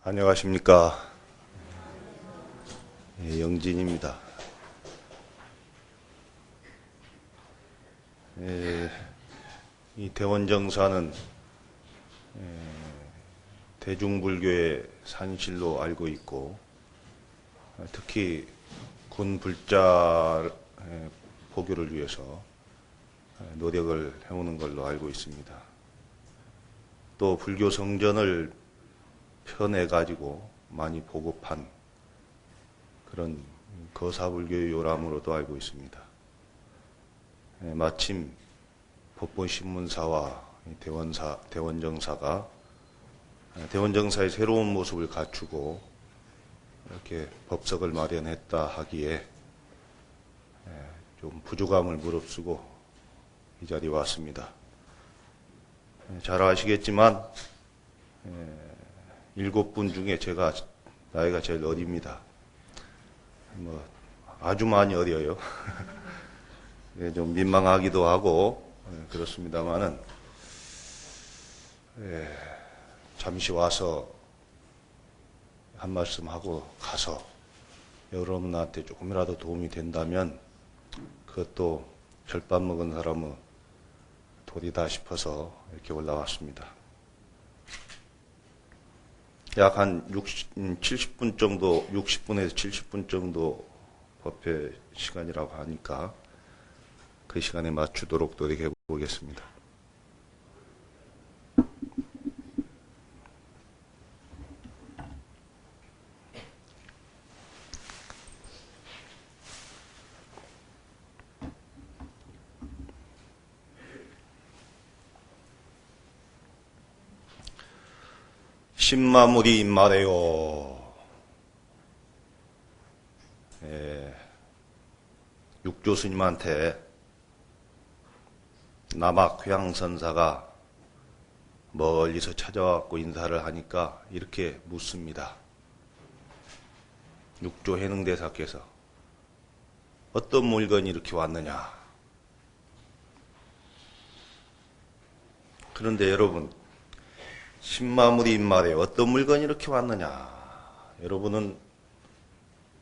안녕하십니까. 영진입니다. 이 대원정사는 대중불교의 산실로 알고 있고, 특히 군 불자 포교를 위해서 노력을 해오는 걸로 알고 있습니다. 또 불교 성전을 펴내가지고 많이 보급한 그런 거사불교의 요람으로도 알고 있습니다. 마침 법본신문사와 대원정사가 대원정사의 새로운 모습을 갖추고 이렇게 법석을 마련했다 하기에 좀 부족함을 무릅쓰고 이 자리에 왔습니다. 잘 아시겠지만 7분 중에 제가 나이가 제일 어립니다. 아주 많이 어려요. 좀 민망하기도 하고 그렇습니다만은 잠시 와서 한 말씀 하고 가서 여러분한테 조금이라도 도움이 된다면 그것도 절밥 먹은 사람은 도리다 싶어서 이렇게 올라왔습니다. 약 한 70분 정도, 60분에서 70분 정도 법회 시간이라고 하니까 그 시간에 맞추도록 노력해 보겠습니다. 신마무리 말해요. 육조 스님한테 남악 회양선사가 멀리서 찾아와갖고 인사를 하니까 이렇게 묻습니다. 육조 해능대사께서 어떤 물건이 이렇게 왔느냐. 그런데 여러분, 신마무리 말에 어떤 물건이 이렇게 왔느냐. 여러분은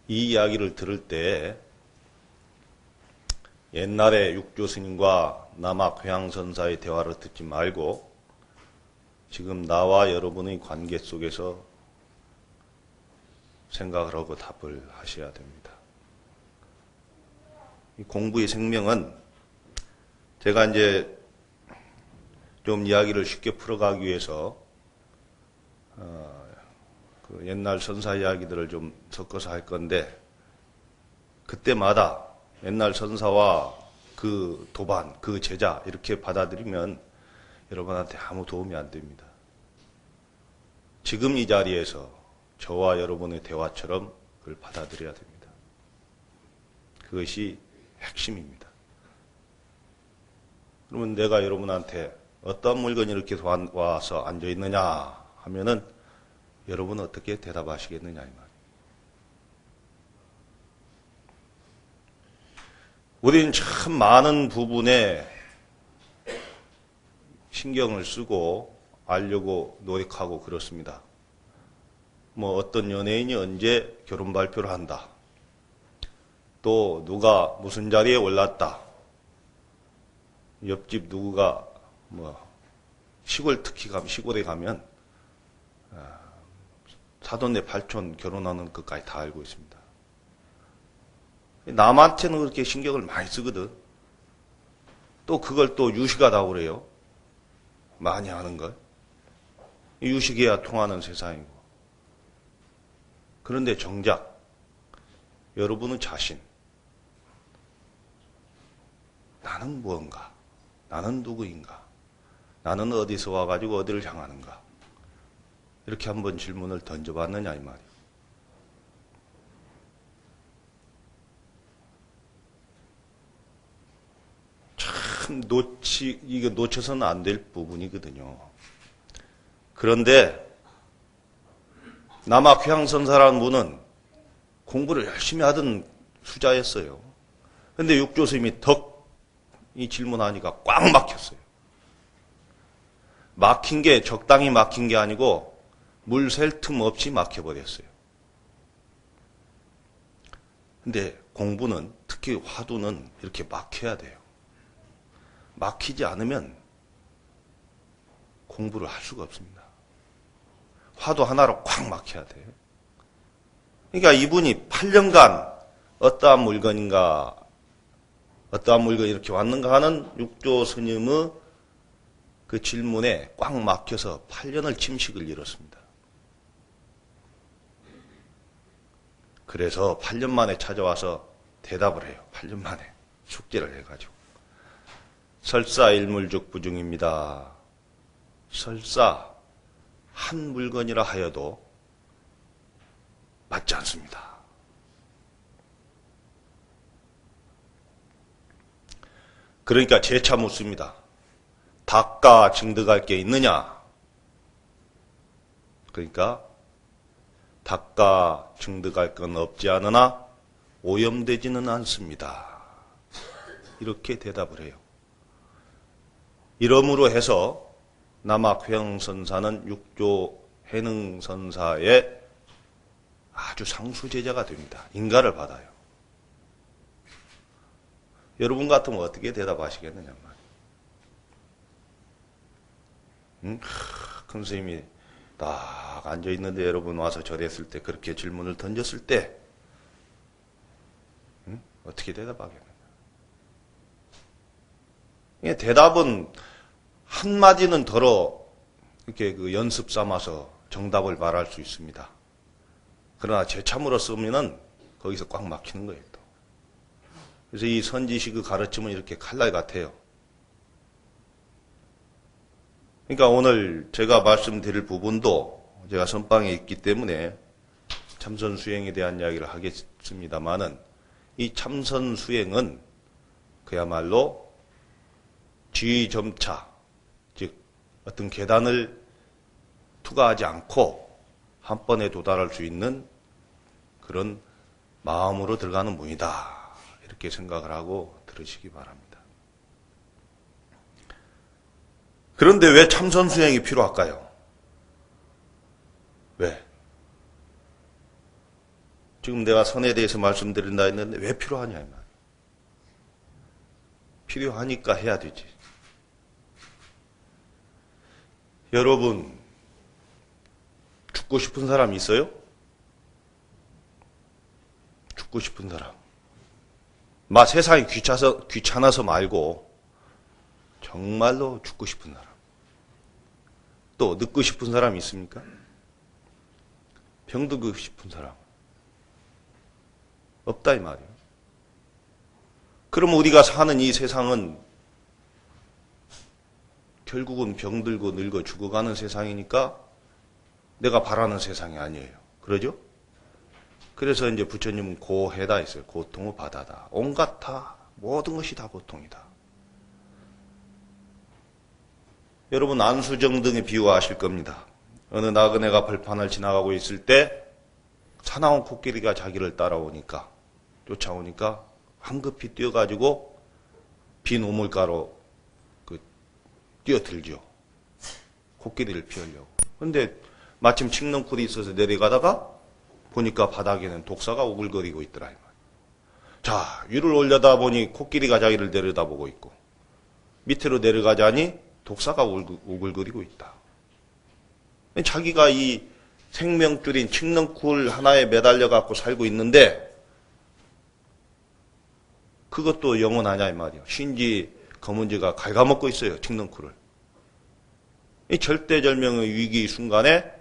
이 이야기를 들을 때 옛날에 육조 스님과 남악 회양선사의 대화를 듣지 말고 지금 나와 여러분의 관계 속에서 생각을 하고 답을 하셔야 됩니다. 이 공부의 생명은 제가 이제 좀 이야기를 쉽게 풀어가기 위해서 그 옛날 선사 이야기들을 좀 섞어서 할 건데 그때마다 옛날 선사와 그 도반, 그 제자 이렇게 받아들이면 여러분한테 아무 도움이 안 됩니다. 지금 이 자리에서 저와 여러분의 대화처럼 그걸 받아들여야 됩니다. 그것이 핵심입니다. 그러면 내가 여러분한테 어떤 물건이 이렇게 와서 앉아있느냐 하면은 여러분은 어떻게 대답하시겠느냐 이 말이에요. 우리는 참 많은 부분에 신경을 쓰고 알려고 노력하고 그렇습니다. 어떤 연예인이 언제 결혼 발표를 한다. 또 누가 무슨 자리에 올랐다. 옆집 누구가 특히 시골에 가면 사돈네 팔촌 결혼하는 것까지 다 알고 있습니다. 남한테는 그렇게 신경을 많이 쓰거든. 또 그걸 또 유식하다고 그래요. 많이 하는 걸. 유식해야 통하는 세상이고. 그런데 정작 여러분은 자신, 나는 무언가, 나는 누구인가, 나는 어디서 와가지고 어디를 향하는가, 이렇게 한번 질문을 던져봤느냐 이 말이에요. 참 이게 놓쳐서는 안 될 부분이거든요. 그런데 남악 회양선사라는 분은 공부를 열심히 하던 수자였어요. 그런데 육조 스님이 이 질문하니까 꽉 막혔어요. 막힌 게 적당히 막힌 게 아니고 물 셀 틈 없이 막혀버렸어요. 근데 공부는, 특히 화두는 이렇게 막혀야 돼요. 막히지 않으면 공부를 할 수가 없습니다. 화두 하나로 꽉 막혀야 돼요. 그러니까 이분이 8년간 어떠한 물건인가, 어떠한 물건이 이렇게 왔는가 하는 육조 스님의 그 질문에 꽉 막혀서 8년을 침식을 잃었습니다. 그래서 8년 만에 찾아와서 대답을 해요. 8년 만에 숙제를 해가지고. 설사 일물죽 부중입니다. 설사 한 물건이라 하여도 맞지 않습니다. 그러니까 재차 묻습니다. 닦아 증득할 게 있느냐? 그러니까 닦아 증득할 건 없지 않으나 오염되지는 않습니다. 이렇게 대답을 해요. 이러므로 해서 남학회영선사는 육조 해능선사의 아주 상수제자가 됩니다. 인가를 받아요. 여러분 같으면 어떻게 대답하시겠느냐 말이에요. 큰 스님이 딱 앉아있는데 여러분 와서 절했을 때, 그렇게 질문을 던졌을 때 어떻게 대답하겠느냐. 대답은 한마디는 덜어 이렇게 그 연습 삼아서 정답을 말할 수 있습니다. 그러나 제참으로 쓰면은 거기서 꽉 막히는 거예요, 또. 그래서 이 선지식의 가르침은 이렇게 칼날 같아요. 그러니까 오늘 제가 말씀드릴 부분도 제가 선방에 있기 때문에 참선 수행에 대한 이야기를 하겠습니다만은, 이 참선 수행은 그야말로 지점차, 즉 어떤 계단을 투과하지 않고 한 번에 도달할 수 있는 그런 마음으로 들어가는 문이다, 이렇게 생각을 하고 들으시기 바랍니다. 그런데 왜 참선 수행이 필요할까요? 왜? 지금 내가 선에 대해서 말씀드린다 했는데 왜 필요하냐 이 말. 필요하니까 해야 되지. 여러분, 죽고 싶은 사람 있어요? 죽고 싶은 사람. 세상이 귀찮아서 말고 정말로 죽고 싶은 사람. 또 늙고 싶은 사람 있습니까? 병들고 싶은 사람. 없다 이 말이에요. 그럼 우리가 사는 이 세상은 결국은 병들고 늙어 죽어가는 세상이니까 내가 바라는 세상이 아니에요. 그러죠? 그래서 이제 부처님은 고해다 했어요. 고통의 바다다. 온갖 다, 모든 것이 다 고통이다. 여러분, 안수정 등의 비유 아실 겁니다. 어느 나그네가 벌판을 지나가고 있을 때 사나운 코끼리가 자기를 쫓아오니까 황급히 뛰어가지고 빈 우물가로 뛰어들죠. 코끼리를 피하려고. 그런데 마침 칡넝쿨이 있어서 내려가다가 보니까 바닥에는 독사가 우글거리고 있더라. 자, 위를 올려다 보니 코끼리가 자기를 내려다보고 있고, 밑으로 내려가자니 독사가 우글거리고 있다. 자기가 이 생명줄인 칡넝쿨 하나에 매달려 갖고 살고 있는데 그것도 영원하냐 이 말이에요. 신지 검은지가 갉아먹고 있어요, 칡넝쿨을. 이 절대절명의 위기 순간에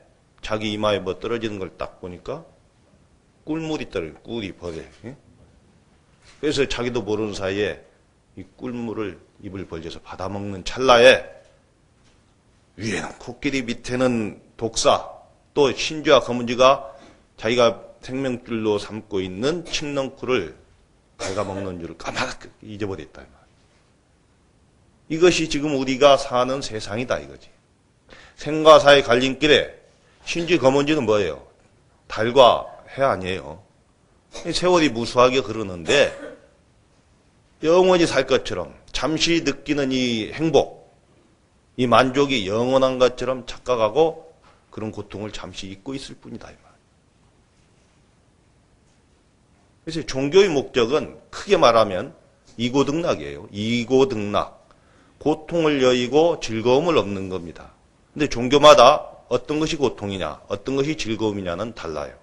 자기 이마에 뭐 떨어지는 걸 딱 보니까 꿀물이 떨어져요. 꿀이 벌어요. 그래서 자기도 모르는 사이에 이 꿀물을 입을 벌려서 받아먹는 찰나에 위에는 코끼리, 밑에는 독사, 또 신지와 검은지가 자기가 생명줄로 삼고 있는 칡넝쿨을 갉아먹는 줄을 까맣게 잊어버렸다. 이것이 지금 우리가 사는 세상이다 이거지. 생과 사의 갈림길에 신지 검은지는 뭐예요? 달과 해 아니에요. 세월이 무수하게 흐르는데 영원히 살 것처럼 잠시 느끼는 이 행복, 이 만족이 영원한 것처럼 착각하고 그런 고통을 잠시 잊고 있을 뿐이다 이 말. 그래서 종교의 목적은 크게 말하면 이고등락이에요. 이고등락. 고통을 여의고 즐거움을 얻는 겁니다. 근데 종교마다 어떤 것이 고통이냐, 어떤 것이 즐거움이냐는 달라요.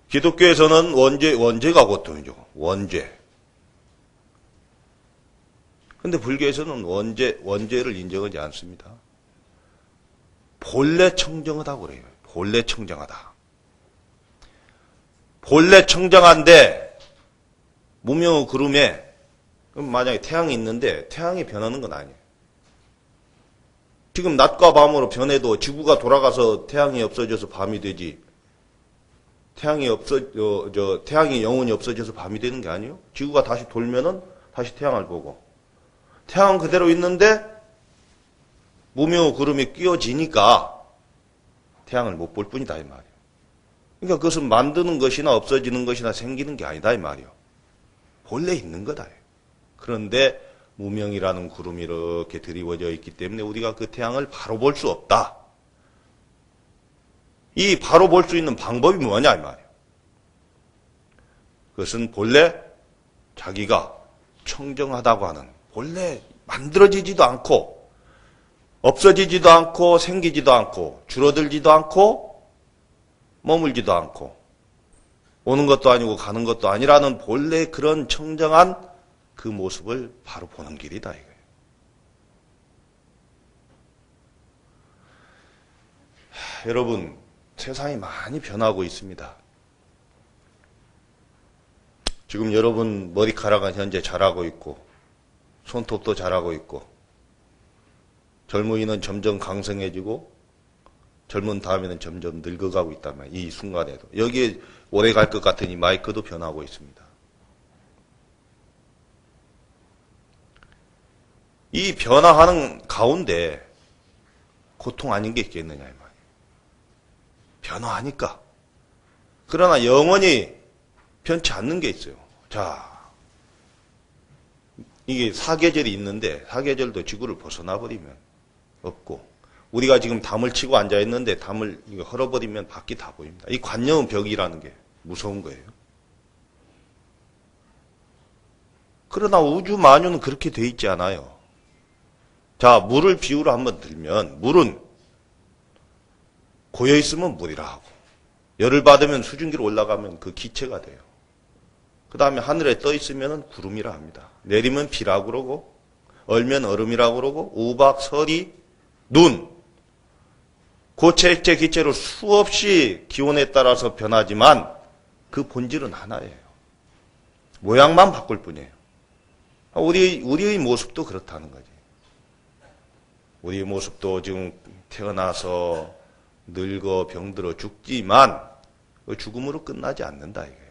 기독교에서는 원죄가 고통이죠. 원죄. 근데 불교에서는 원죄를 인정하지 않습니다. 본래 청정하다고 그래요. 본래 청정하다. 본래 청정한데 무명의 구름에 그럼 만약에 태양이 있는데 태양이 변하는 건 아니에요. 지금 낮과 밤으로 변해도 지구가 돌아가서 태양이 없어져서 밤이 되지. 태양이 영원히 없어져서 밤이 되는 게 아니에요. 지구가 다시 돌면은 다시 태양을 보고. 태양은 그대로 있는데 무명의 구름이 끼어지니까 태양을 못 볼 뿐이다 이 말이에요. 그러니까 그것은 만드는 것이나 없어지는 것이나 생기는 게 아니다 이 말이에요. 본래 있는 거다. 그런데 무명이라는 구름이 이렇게 드리워져 있기 때문에 우리가 그 태양을 바로 볼 수 없다. 이 바로 볼 수 있는 방법이 뭐냐 이 말이에요. 그것은 본래 자기가 청정하다고 하는 본래 만들어지지도 않고 없어지지도 않고 생기지도 않고 줄어들지도 않고 머물지도 않고 오는 것도 아니고 가는 것도 아니라는 본래 그런 청정한 그 모습을 바로 보는 길이다 이거예요. 여러분 세상이 많이 변하고 있습니다. 지금 여러분 머리카락은 현재 자라고 있고 손톱도 자라고 있고 젊은이는 점점 강성해지고 젊은 다음에는 점점 늙어가고 있단 말이에요. 이 순간에도. 여기에 오래 갈 것 같은 이 마이크도 변하고 있습니다. 이 변화하는 가운데 고통 아닌 게 있겠느냐 이 말이에요. 변화하니까. 그러나 영원히 변치 않는 게 있어요. 자, 이게 사계절이 있는데 사계절도 지구를 벗어나 버리면 없고 우리가 지금 담을 치고 앉아 있는데 담을 헐어버리면 밖이 다 보입니다. 이 관념은 벽이라는 게 무서운 거예요. 그러나 우주 만유는 그렇게 돼 있지 않아요. 자, 물을 비유로 한번 들면 물은 고여 있으면 물이라 하고 열을 받으면 수증기로 올라가면 그 기체가 돼요. 그 다음에 하늘에 떠 있으면 구름이라 합니다. 내리면 비라고 그러고 얼면 얼음이라고 그러고 우박, 서리, 눈 고체액체 기체로 수없이 기온에 따라서 변하지만 그 본질은 하나예요. 모양만 바꿀 뿐이에요. 우리의 모습도 그렇다는 거지. 우리의 모습도 지금 태어나서 늙어 병들어 죽지만 죽음으로 끝나지 않는다 이거예요.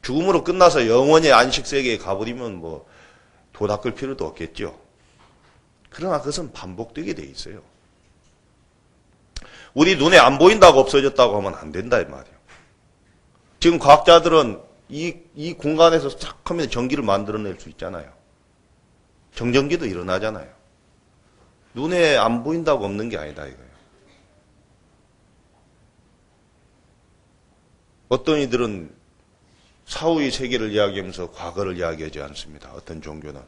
죽음으로 끝나서 영원히 안식세계에 가버리면 뭐 도 닦을 필요도 없겠죠. 그러나 그것은 반복되게 돼 있어요. 우리 눈에 안 보인다고 없어졌다고 하면 안 된다 이 말이에요. 지금 과학자들은 이 공간에서 싹 하면 전기를 만들어낼 수 있잖아요. 정전기도 일어나잖아요. 눈에 안 보인다고 없는 게 아니다 이거예요. 어떤 이들은 사후의 세계를 이야기하면서 과거를 이야기하지 않습니다. 어떤 종교는.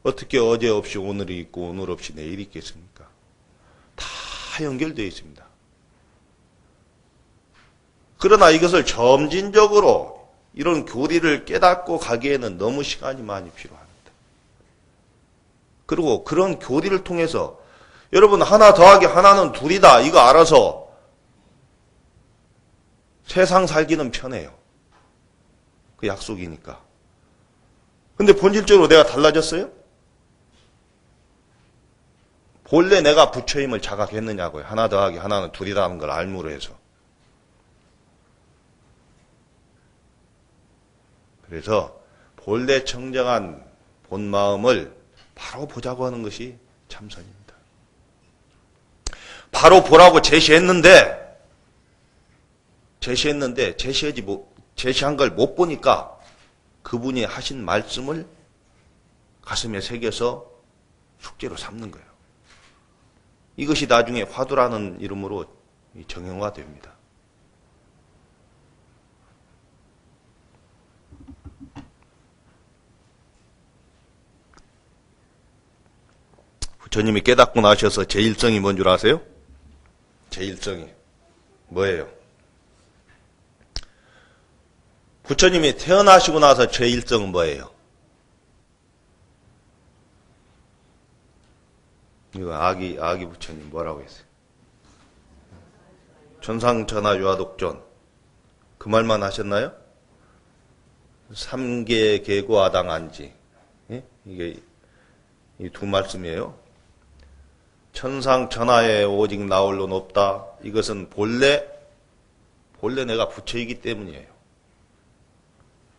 어떻게 어제 없이 오늘이 있고 오늘 없이 내일이 있겠습니까? 다 연결되어 있습니다. 그러나 이것을 점진적으로 이런 교리를 깨닫고 가기에는 너무 시간이 많이 필요합니다. 그리고 그런 교리를 통해서 여러분 하나 더하기 하나는 둘이다 이거 알아서 세상 살기는 편해요. 그 약속이니까. 근데 본질적으로 내가 달라졌어요? 본래 내가 부처임을 자각했느냐고요. 하나 더하기 하나는 둘이라는 걸 알므로 해서. 그래서 본래 청정한 본마음을 바로 보자고 하는 것이 참선입니다. 바로 보라고 제시했는데 제시한 걸 못 보니까 그분이 하신 말씀을 가슴에 새겨서 숙제로 삼는 거예요. 이것이 나중에 화두라는 이름으로 정형화됩니다. 부처님이 깨닫고 나셔서 제1성이 뭔 줄 아세요? 제1성이 뭐예요? 부처님이 태어나시고 나서 제1성은 뭐예요? 이거 아기 부처님 뭐라고 했어요? 전상전하 유아독존. 그 말만 하셨나요? 삼계 계고 아당한지. 예? 이게 이 두 말씀이에요. 천상천하에 오직 나홀로 높다. 이것은 본래 내가 부처이기 때문이에요.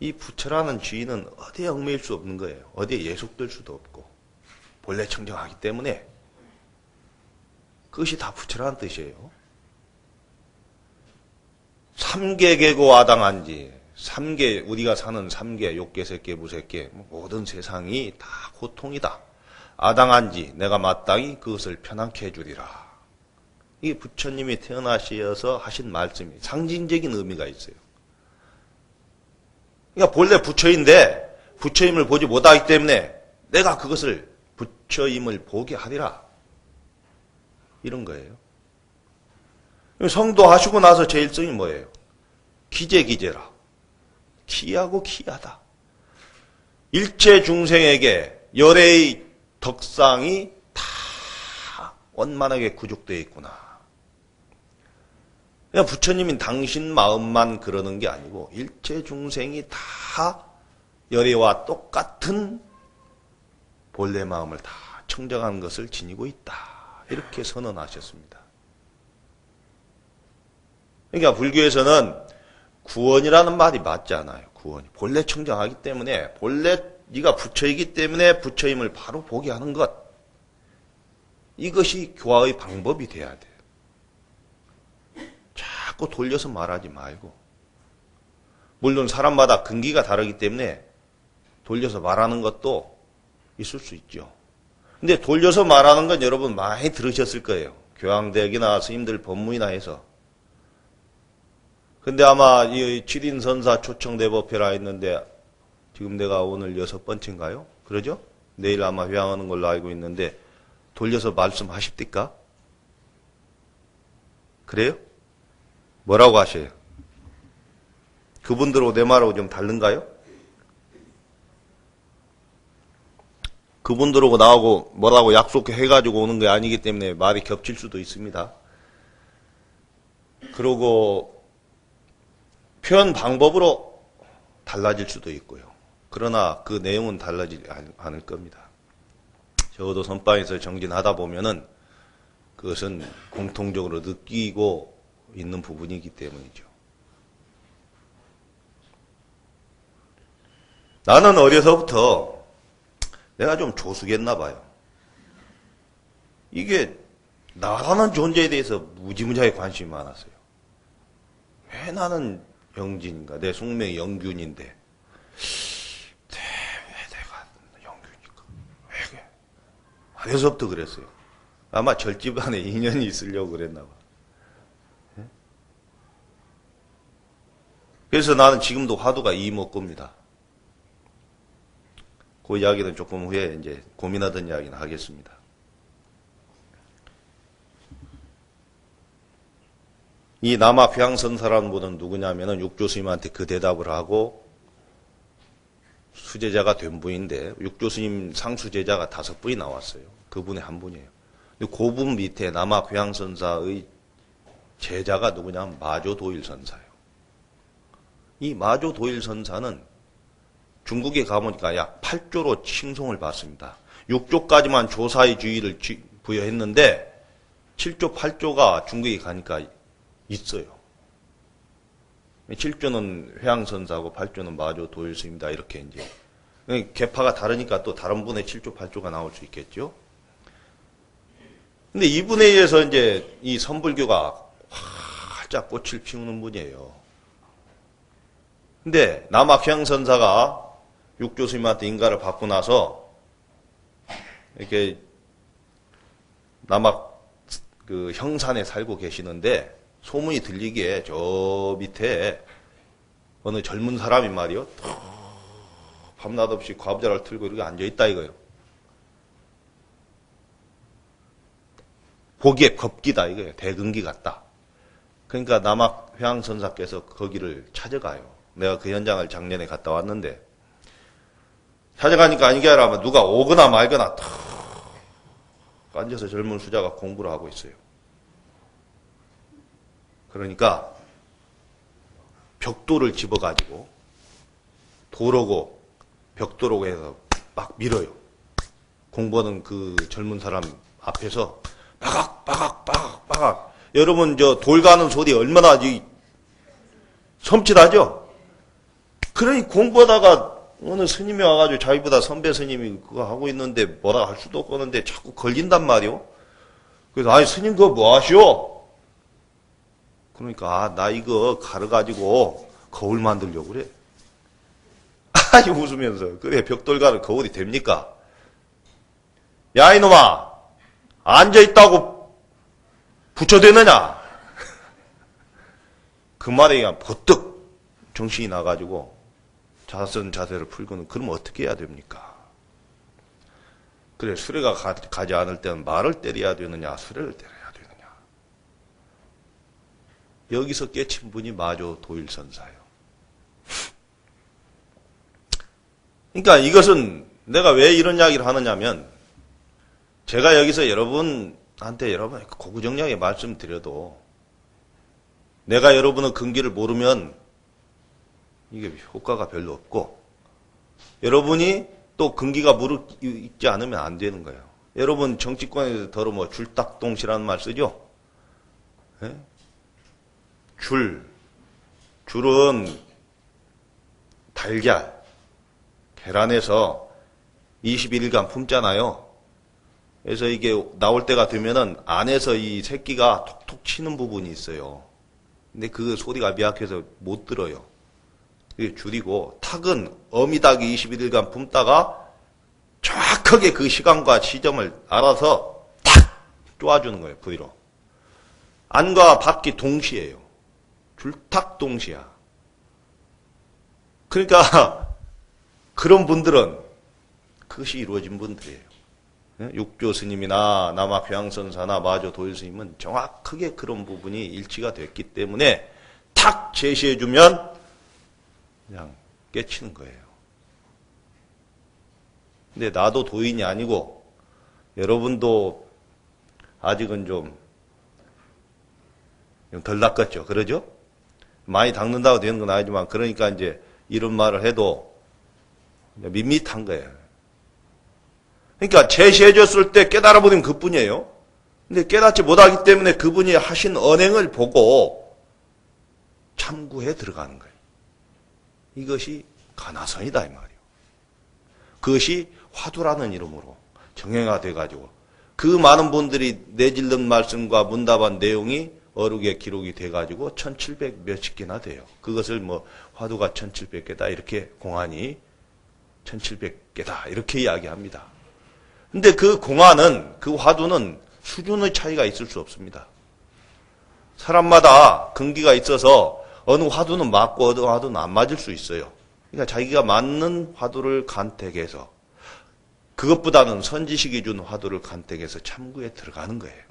이 부처라는 주인은 어디에 얽매일 수 없는 거예요. 어디에 예속될 수도 없고 본래 청정하기 때문에 그것이 다 부처라는 뜻이에요. 삼계 계고 아당한지, 삼계, 우리가 사는 삼계, 욕계, 색계, 무색계, 모든 세상이 다 고통이다. 아당한지 내가 마땅히 그것을 편안케 해주리라. 이게 부처님이 태어나셔서 하신 말씀이 상징적인 의미가 있어요. 그러니까 본래 부처인데 부처임을 보지 못하기 때문에 내가 그것을 부처임을 보게 하리라. 이런 거예요. 성도하시고 나서 제1성이 뭐예요? 기재기재라. 기하고 기하다. 일체 중생에게 열애의 덕상이 다 원만하게 구족되어 있구나. 그냥 부처님이 당신 마음만 그러는 게 아니고 일체 중생이 다 열애와 똑같은 본래 마음을 다 청정한 것을 지니고 있다. 이렇게 선언하셨습니다. 그러니까 불교에서는 구원이라는 말이 맞지 않아요. 구원이 본래 청정하기 때문에 본래 네가 부처이기 때문에 부처임을 바로 보게 하는 것. 이것이 교화의 방법이 돼야 돼요. 자꾸 돌려서 말하지 말고. 물론 사람마다 근기가 다르기 때문에 돌려서 말하는 것도 있을 수 있죠. 근데 돌려서 말하는 건 여러분 많이 들으셨을 거예요. 교황대학이나 스님들 법문이나 해서. 근데 아마 이 7인 선사 초청대법회라 했는데 지금 내가 오늘 6번째인가요? 그러죠? 내일 아마 회항하는 걸로 알고 있는데 돌려서 말씀하십니까? 그래요? 뭐라고 하셔요? 그분들하고 내 말하고 좀 다른가요? 그분들하고 나하고 뭐라고 약속해가지고 오는 게 아니기 때문에 말이 겹칠 수도 있습니다. 그리고 표현 방법으로 달라질 수도 있고요. 그러나 그 내용은 달라지지 않을 겁니다. 적어도 선방에서 정진하다 보면은 그것은 공통적으로 느끼고 있는 부분이기 때문이죠. 나는 어려서부터 내가 좀 조숙했나 봐요. 이게 나라는 존재에 대해서 무지무지하게 관심이 많았어요. 왜 나는 영진인가? 내 숙명이 영균인데 왜 내가 영균일까? 왜 그래? 어려서부터 그랬어요. 아마 절집안에 인연이 있으려고 그랬나 봐. 그래서 나는 지금도 화두가 이목구입니다. 그 이야기는 조금 후에 이제 고민하던 이야기는 하겠습니다. 이 남아 회양선사라는 분은 누구냐면은 육조스님한테 그 대답을 하고 수제자가 된 분인데 육조스님 상수제자가 5분이 나왔어요. 그분의 한 분이에요. 그 분 밑에 남아 회양선사의 제자가 누구냐면 마조도일선사예요. 이 마조도일선사는 중국에 가보니까 약 8조로 칭송을 받습니다. 6조까지만 조사의 주의를 부여했는데 7조, 8조가 중국에 가니까 있어요. 7조는 회양선사고 8조는 마조도일스입니다. 이렇게 이제 계파가 다르니까 또 다른 분의 7조, 8조가 나올 수 있겠죠. 근데 이분에 의해서 이제 이 선불교가 활짝 꽃을 피우는 분이에요. 근데 남학회양선사가 육조스님한테 인가를 받고 나서 이렇게 남학 그 형산에 살고 계시는데 소문이 들리기에 저 밑에 어느 젊은 사람이 말이요. 밤낮 없이 과부자를 틀고 이렇게 앉아있다 이거예요. 보기에 겁기다 이거예요. 대근기 같다. 그러니까 남학 회양선사께서 거기를 찾아가요. 내가 그 현장을 작년에 갔다 왔는데 찾아가니까 이게 아니라 누가 오거나 말거나 탁 앉아서 젊은 수자가 공부를 하고 있어요. 그러니까 벽돌을 집어가지고 도로고 벽돌로고 해서 막 밀어요. 공부하는 그 젊은 사람 앞에서 빠각. 여러분 저 돌 가는 소리 얼마나 섬찟하죠? 그러니 공부하다가 어느 스님이 와가지고 자기보다 선배 스님이 그거 하고 있는데 뭐라 할 수도 없는데 자꾸 걸린단 말이요. 그래서 아니 스님 그거 뭐 하시오? 그러니까 나 이거 가르가지고 거울 만들려고 그래. 아니 웃으면서 그래 벽돌 가루 거울이 됩니까? 야 이놈아 앉아있다고 붙여대느냐? 그 말에 그냥 버뜩 정신이 나가지고 자선 자세를 풀고는 그럼 어떻게 해야 됩니까? 그래 수레가 가지 않을 때는 말을 때려야 되느냐 수레를 때려야 되느냐. 여기서 깨친 분이 마조 도일선사예요. 그러니까 이것은 내가 왜 이런 이야기를 하느냐면 제가 여기서 여러분한테 여러분 고구정량하게 말씀드려도 내가 여러분의 근기를 모르면 이게 효과가 별로 없고 여러분이 또 근기가 무르익지 않으면 안 되는 거예요. 여러분 정치권에서 더러 뭐 줄딱동시라는 말 쓰죠? 네? 줄은 달걀, 계란에서 21일간 품잖아요. 그래서 이게 나올 때가 되면은 안에서 이 새끼가 톡톡 치는 부분이 있어요. 근데 그 소리가 미약해서 못 들어요. 그게 줄이고 탁은 어미닭이 21일간 품다가 정확하게 그 시간과 시점을 알아서 탁 쪼아주는 거예요. 부위로. 안과 밖이 동시에요. 줄탁 동시야. 그러니까 그런 분들은 그것이 이루어진 분들이에요. 육조 스님이나 남학 회양선사나 마조 도일 스님은 정확하게 그런 부분이 일치가 됐기 때문에 탁 제시해주면 그냥 깨치는 거예요. 근데 나도 도인이 아니고 여러분도 아직은 좀 덜 닦았죠. 그러죠? 많이 닦는다고 되는 건 아니지만 그러니까 이제 이런 말을 해도 밋밋한 거예요. 그러니까 제시해줬을 때 깨달아버리면 그뿐이에요. 근데 깨닫지 못하기 때문에 그분이 하신 언행을 보고 참구해 들어가는 거예요. 이것이 가나선이다 이 말이에요. 그것이 화두라는 이름으로 정형화돼가지고 그 많은 분들이 내질른 말씀과 문답한 내용이 어록에 기록이 돼가지고 1700 몇십 개나 돼요. 그것을 뭐 화두가 1700개다 이렇게 공안이 1700개다 이렇게 이야기합니다. 근데 그 공안은 그 화두는 수준의 차이가 있을 수 없습니다. 사람마다 근기가 있어서 어느 화두는 맞고 어느 화두는 안 맞을 수 있어요. 그러니까 자기가 맞는 화두를 간택해서 그것보다는 선지식이 준 화두를 간택해서 참구에 들어가는 거예요.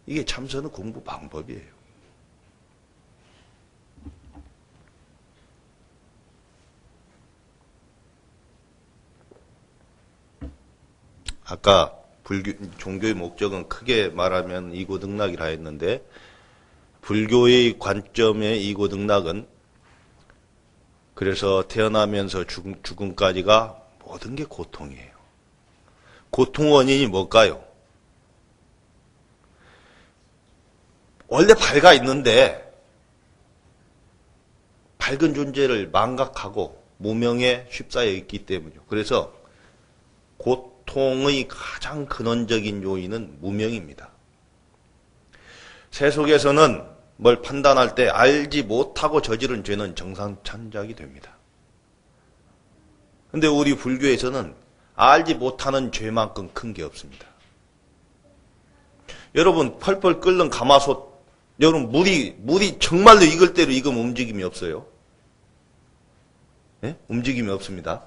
이게 참선의 공부 방법이에요. 아까 종교의 목적은 크게 말하면 이고등락이라 했는데 불교의 관점의 이고등락은 그래서 태어나면서 죽음까지가 모든 게 고통이에요. 고통 원인이 뭘까요? 원래 밝아 있는데 밝은 존재를 망각하고 무명에 휩싸여 있기 때문이죠. 그래서 고통의 가장 근원적인 요인은 무명입니다. 세속에서는 뭘 판단할 때 알지 못하고 저지른 죄는 정상찬작이 됩니다. 근데 우리 불교에서는 알지 못하는 죄만큼 큰 게 없습니다. 여러분 펄펄 끓는 가마솥, 여러분 물이 정말로 익을 대로 익으면 움직임이 없어요. 예? 움직임이 없습니다.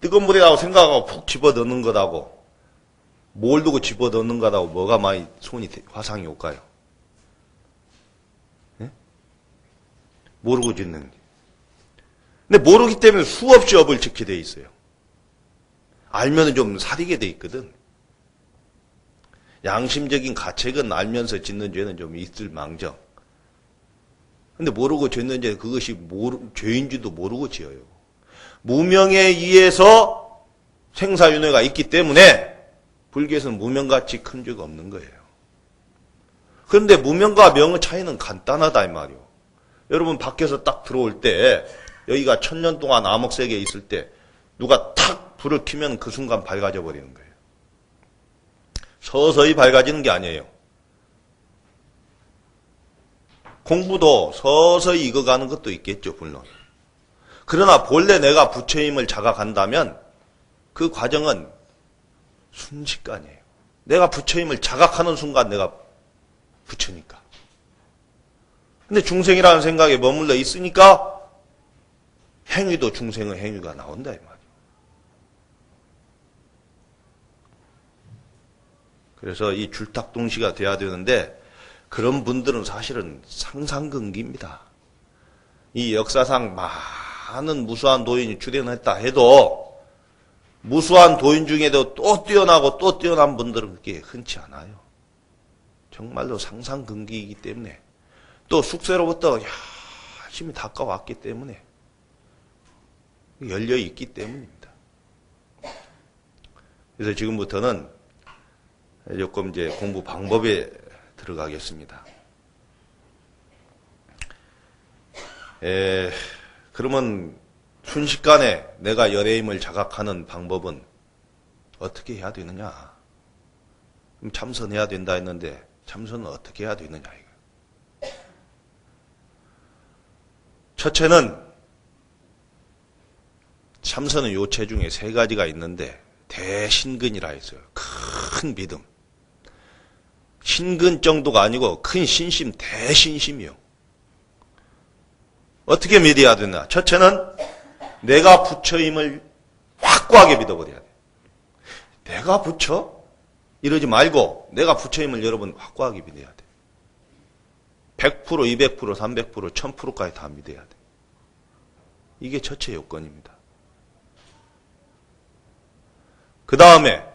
뜨거운 물이라고 생각하고 푹 집어넣는 거다고, 뭘 두고 집어넣는 거다고 뭐가 많이 손이 화상이 올까요? 예? 모르고 짓는 게. 근데 모르기 때문에 수없이 업을 짓게 돼 있어요. 알면은 좀 사리게 돼 있거든. 양심적인 가책은 알면서 짓는 죄는 좀 있을 망정. 근데 모르고 짓는 죄, 그것이 죄인 줄도 모르고 지어요. 무명에 의해서 생사윤회가 있기 때문에 불교에서는 무명같이 큰 죄가 없는 거예요. 그런데 무명과 명의 차이는 간단하다 이 말이요. 여러분 밖에서 딱 들어올 때, 여기가 1000년 동안 암흑세계에 있을 때 누가 탁 불을 켜면 그 순간 밝아져 버리는 거예요. 서서히 밝아지는 게 아니에요. 공부도 서서히 익어가는 것도 있겠죠, 물론. 그러나 본래 내가 부처임을 자각한다면 그 과정은 순식간이에요. 내가 부처임을 자각하는 순간 내가 부처니까. 근데 중생이라는 생각에 머물러 있으니까 행위도 중생의 행위가 나온다 이 말이에요. 그래서 이 줄탁동시가 돼야 되는데 그런 분들은 사실은 상상근기입니다. 이 역사상 많은 무수한 도인이 출연했다 해도 무수한 도인 중에도 또 뛰어나고 또 뛰어난 분들은 그게 흔치 않아요. 정말로 상상근기이기 때문에 또 숙세로부터 열심히 닦아왔기 때문에 열려있기 때문입니다. 그래서 지금부터는 조금 이제 공부 방법에 들어가겠습니다. 그러면 순식간에 내가 열애임을 자각하는 방법은 어떻게 해야 되느냐? 그럼 참선해야 된다 했는데 참선은 어떻게 해야 되느냐 이거. 첫째는 참선은 요체 중에 3가지가 있는데 대신근이라 했어요. 큰 믿음. 신근 정도가 아니고 큰 신심, 대신심이요. 어떻게 믿어야 되나? 첫째는 내가 부처임을 확고하게 믿어버려야 돼. 내가 부처? 이러지 말고 내가 부처임을 여러분 확고하게 믿어야 돼. 100%, 200%, 300%, 1000%까지 다 믿어야 돼. 이게 첫째 요건입니다. 그 다음에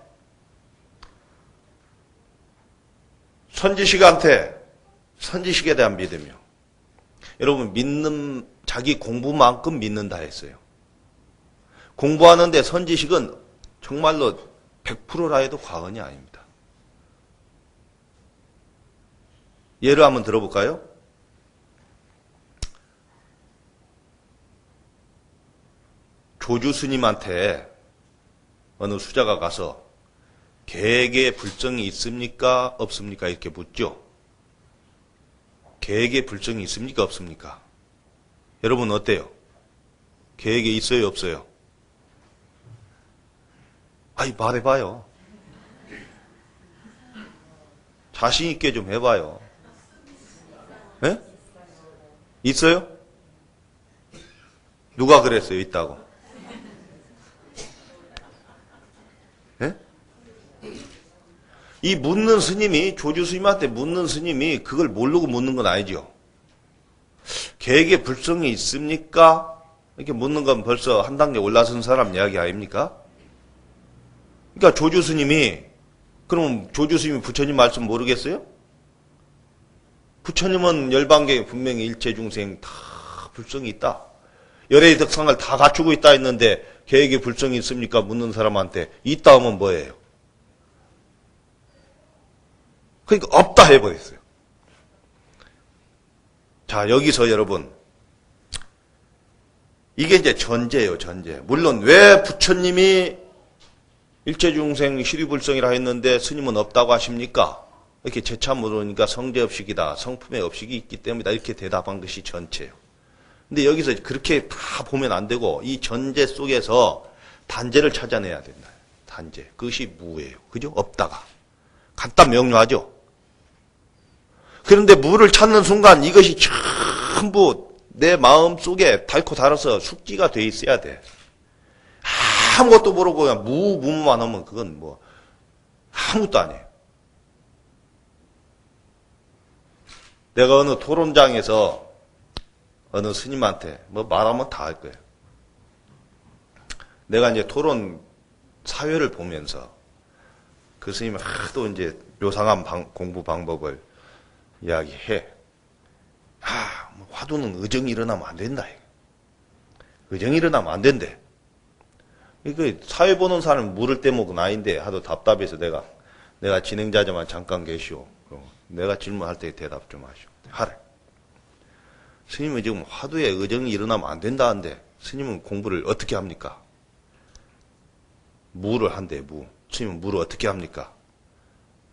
선지식에 대한 믿음이요. 여러분 믿는 자기 공부만큼 믿는다 했어요. 공부하는데 선지식은 정말로 100%라 해도 과언이 아닙니다. 예를 한번 들어볼까요? 조주 스님한테 어느 수자가 가서 계획에 불정이 있습니까? 없습니까? 이렇게 묻죠. 계획에 불정이 있습니까? 없습니까? 여러분 어때요? 계획에 있어요? 없어요? 아이 말해봐요. 자신 있게 좀 해봐요. 네? 있어요? 누가 그랬어요? 있다고. 네? 이 묻는 스님이, 조주 스님한테 묻는 스님이 그걸 모르고 묻는 건 아니죠. 계획에 불성이 있습니까? 이렇게 묻는 건 벌써 한 단계 올라선 사람 이야기 아닙니까? 그러니까 조주 스님이, 그럼 조주 스님이 부처님 말씀 모르겠어요? 부처님은 열반계에 분명히 일체 중생 다 불성이 있다. 열애의 덕상을 다 갖추고 있다 했는데 계획에 불성이 있습니까? 묻는 사람한테 있다 하면 뭐예요? 그러니까 없다 해버렸어요. 자, 여기서 여러분, 이게 이제 전제예요, 전제. 물론 왜 부처님이 일체중생 시리불성이라 했는데 스님은 없다고 하십니까? 이렇게 재차 물으니까 성제업식이다, 성품의 업식이 있기 때문이다, 이렇게 대답한 것이 전체예요. 근데 여기서 그렇게 다 보면 안 되고 이 전제 속에서 단제를 찾아내야 된다. 단제. 그것이 무예요. 그죠? 없다가. 간단 명료하죠. 그런데 물을 찾는 순간 이것이 전부 내 마음 속에 닳고 닳아서 숙지가 돼 있어야 돼. 아무것도 모르고 그냥 무만 하면 그건 뭐 아무것도 아니에요. 내가 어느 토론장에서 어느 스님한테 뭐 말하면 다 할 거예요. 내가 이제 토론 사회를 보면서 그 스님이 하도 이제 묘상한 공부 방법을 이야기해. 뭐 화두는 의정이 일어나면 안 된다. 의정이 일어나면 안 된대. 그 사회 보는 사람은 물을 떼먹은 아인데 하도 답답해서 내가 진행자지만 잠깐 계시오. 내가 질문할 때 대답 좀 하시오. 하래. 스님은 지금 화두에 의정이 일어나면 안 된다는데 스님은 공부를 어떻게 합니까? 무를 한대, 무. 스님은 무를 어떻게 합니까?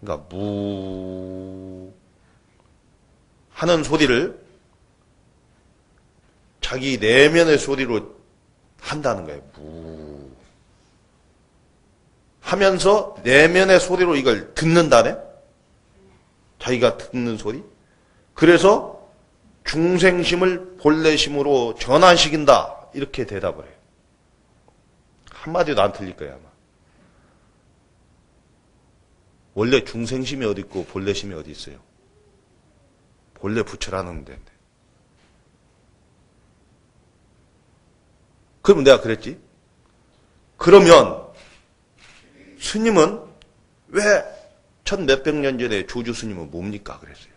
그러니까 무 하는 소리를 자기 내면의 소리로 한다는 거예요. 무 하면서 내면의 소리로 이걸 듣는다네. 자기가 듣는 소리. 그래서 중생심을 본래심으로 전환시킨다. 이렇게 대답을 해요. 한마디도 안 틀릴 거야, 아마. 원래 중생심이 어디 있고 본래심이 어디 있어요? 본래 부처라는 데인데. 그러면 내가 그랬지? 그러면 스님은 왜 천 몇백 년 전에 조주 스님은 뭡니까? 그랬어요.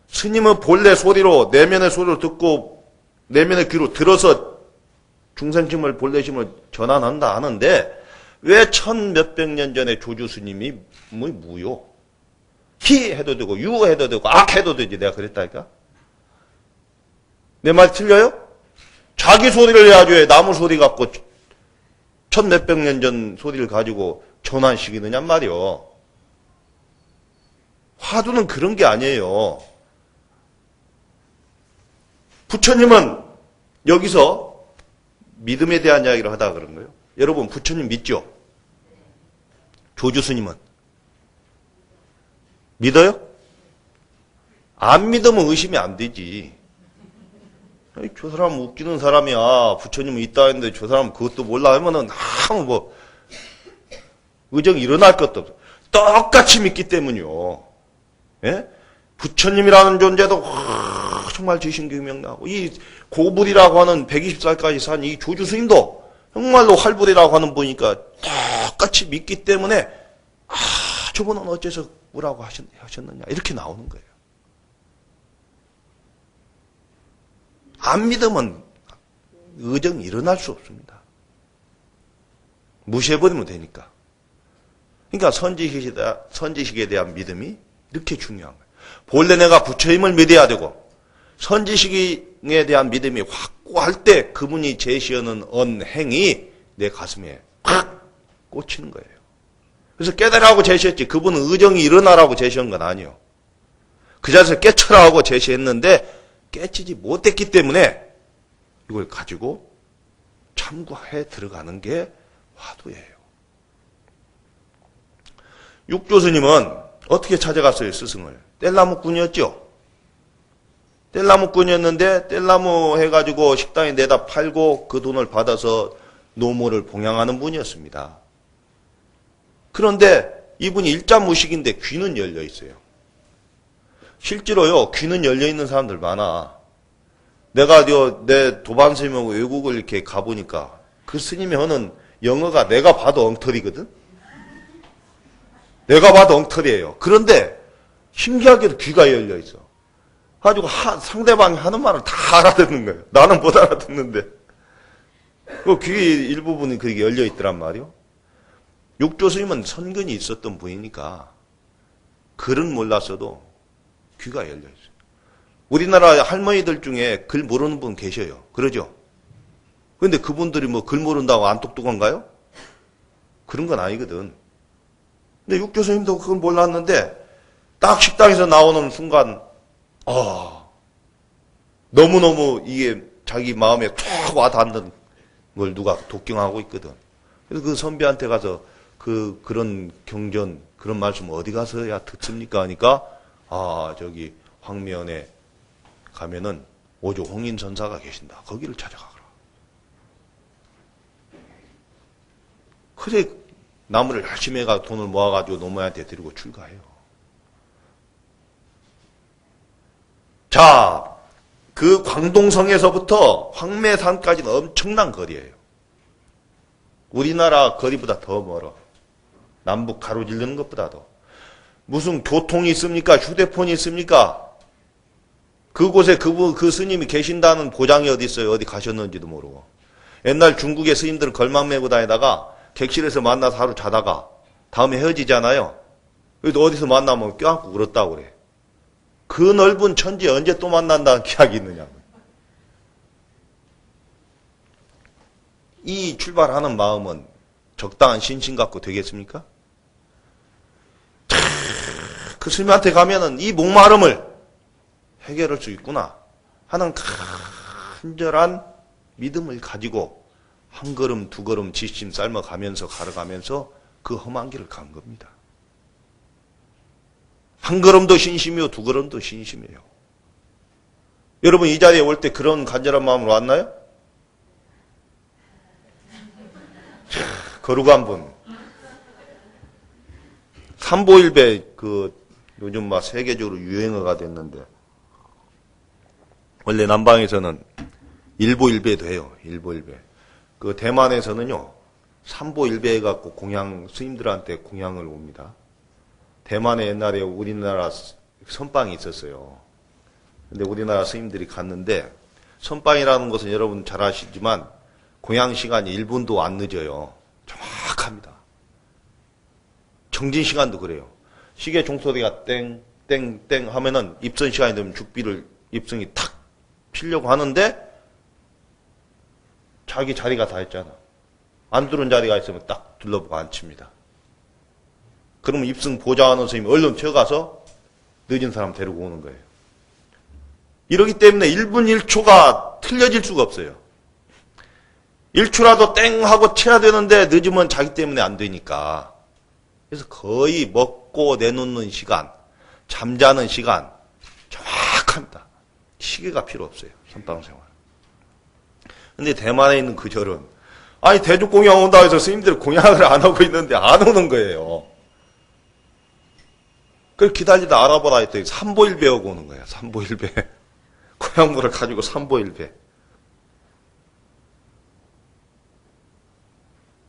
스님은 본래 소리로 내면의 소리로 듣고 내면의 귀로 들어서 중생심을 본래심을 전환한다 하는데 왜 천 몇백 년 전에 조주 스님이 뭐 무요? 희 해도 되고 유 해도 되고 악 해도 되지. 내가 그랬다니까. 내 말 틀려요? 자기 소리를 해야죠. 왜 나무 소리 갖고 천 몇백 년 전 소리를 가지고 전환시키느냔 말이요. 화두는 그런 게 아니에요. 부처님은 여기서 믿음에 대한 이야기를 하다 그런 거예요. 여러분 부처님 믿죠? 조주 스님은 믿어요? 안 믿으면 의심이 안 되지. 저 사람 웃기는 사람이야. 부처님은 있다 했는데 저 사람 그것도 몰라 하면은 아무 뭐 의정이 일어날 것도 없어. 똑같이 믿기 때문이요. 예? 부처님이라는 존재도 정말 지신경명나고 이 고불이라고 하는 120살까지 산 이 조주 스님도 정말로 활불이라고 하는 분이니까 똑같이 믿기 때문에 저분은 어째서 뭐라고 하셨느냐 이렇게 나오는 거예요. 안 믿으면 의정이 일어날 수 없습니다. 무시해버리면 되니까. 그러니까 선지식에 대한 믿음이 이렇게 중요한 거예요. 본래 내가 부처님을 믿어야 되고 선지식에 대한 믿음이 확고할 때 그분이 제시하는 언행이 내 가슴에 확 꽂히는 거예요. 그래서 깨달으라고 제시했지 그분은 의정이 일어나라고 제시한 건 아니에요. 그 자리에서 깨쳐라고 제시했는데 깨치지 못했기 때문에 이걸 가지고 참고해 들어가는 게 화두예요. 육조스님은 어떻게 찾아갔어요, 스승을? 뗄나무꾼이었죠? 뗄나무꾼이었는데 뗄나무 해가지고 식당에 내다 팔고 그 돈을 받아서 노모를 봉양하는 분이었습니다. 그런데 이분이 일자무식인데 귀는 열려 있어요. 실제로요, 귀는 열려 있는 사람들 많아. 내가 내 도반 스님하고 외국을 이렇게 가보니까 그 스님이 하는 영어가 내가 봐도 엉터리거든? 내가 봐도 엉터리예요. 그런데 신기하게도 귀가 열려 있어. 가지고 상대방이 하는 말을 다 알아듣는 거예요. 나는 못 알아듣는데. 그 귀 일부분이 그렇게 열려 있더란 말이요. 육조 스님은 선근이 있었던 분이니까 글은 몰랐어도 귀가 열려 있어요. 우리나라 할머니들 중에 글 모르는 분 계셔요. 그러죠? 그런데 그분들이 뭐 글 모른다고 안 똑똑한가요? 그런 건 아니거든. 근데 육조 스님도 그건 몰랐는데 딱 식당에서 나오는 순간 너무너무 이게 자기 마음에 툭 와닿는 걸 누가 독경하고 있거든. 그래서 그 선비한테 가서 그런 경전, 그런 말씀 어디 가서야 듣습니까? 하니까, 저기 황면에 가면은 오조 홍인선사가 계신다. 거기를 찾아가거라. 그래, 나무를 열심히 해가 돈을 모아가지고 노모한테 드리고 출가해요. 자, 그 광동성에서부터 황매산까지는 엄청난 거리예요. 우리나라 거리보다 더 멀어. 남북 가로지르는 것보다도. 무슨 교통이 있습니까? 휴대폰이 있습니까? 그곳에 그 스님이 계신다는 보장이 어디 있어요? 어디 가셨는지도 모르고. 옛날 중국의 스님들은 걸망 메고 다니다가 객실에서 만나서 하루 자다가 다음에 헤어지잖아요. 그래도 어디서 만나면 껴안고 울었다고 그래. 그 넓은 천지에 언제 또 만난다는 기약이 있느냐고. 이 출발하는 마음은 적당한 신심 갖고 되겠습니까? 그 스님한테 가면은 이 목마름을 해결할 수 있구나 하는 간절한 믿음을 가지고 한 걸음 두 걸음 지심 삶아가면서 걸어가면서 그 험한 길을 간 겁니다. 한 걸음도 신심이요, 두 걸음도 신심이에요. 여러분 이 자리에 올 때 그런 간절한 마음으로 왔나요? 거룩한 분. 삼보일배 요즘 막 세계적으로 유행어가 됐는데 원래 남방에서는 일보일배도 해요. 일보일배. 그 대만에서는요. 삼보일배 해갖고 스님들한테 공양을 옵니다. 대만에 옛날에 우리나라 선방이 있었어요. 근데 우리나라 스님들이 갔는데 선방이라는 것은 여러분 잘 아시지만 공양 시간이 1분도 안 늦어요. 정확합니다. 정진 시간도 그래요. 시계 종소리가 땡땡땡 하면은 입선 시간이 되면 입성이 탁 피려고 하는데 자기 자리가 다 했잖아. 안 들어온 자리가 있으면 딱 둘러보고 앉힙니다. 그러면 입승 보좌하는 스님이 얼른 튀어가서 늦은 사람 데리고 오는 거예요. 이러기 때문에 1분 1초가 틀려질 수가 없어요. 1초라도 땡 하고 쳐야 되는데 늦으면 자기 때문에 안 되니까. 그래서 거의 먹고 내놓는 시간, 잠자는 시간 정확합니다. 시계가 필요 없어요. 선방생활. 근데 대만에 있는 그 절은 대중공양 온다 해서 스님들 공양을 안 하고 있는데 안 오는 거예요. 그걸 기다리다 알아보라 했더니 삼보일배하고 오는 거예요. 삼보일배. 고향물을 가지고 삼보일배.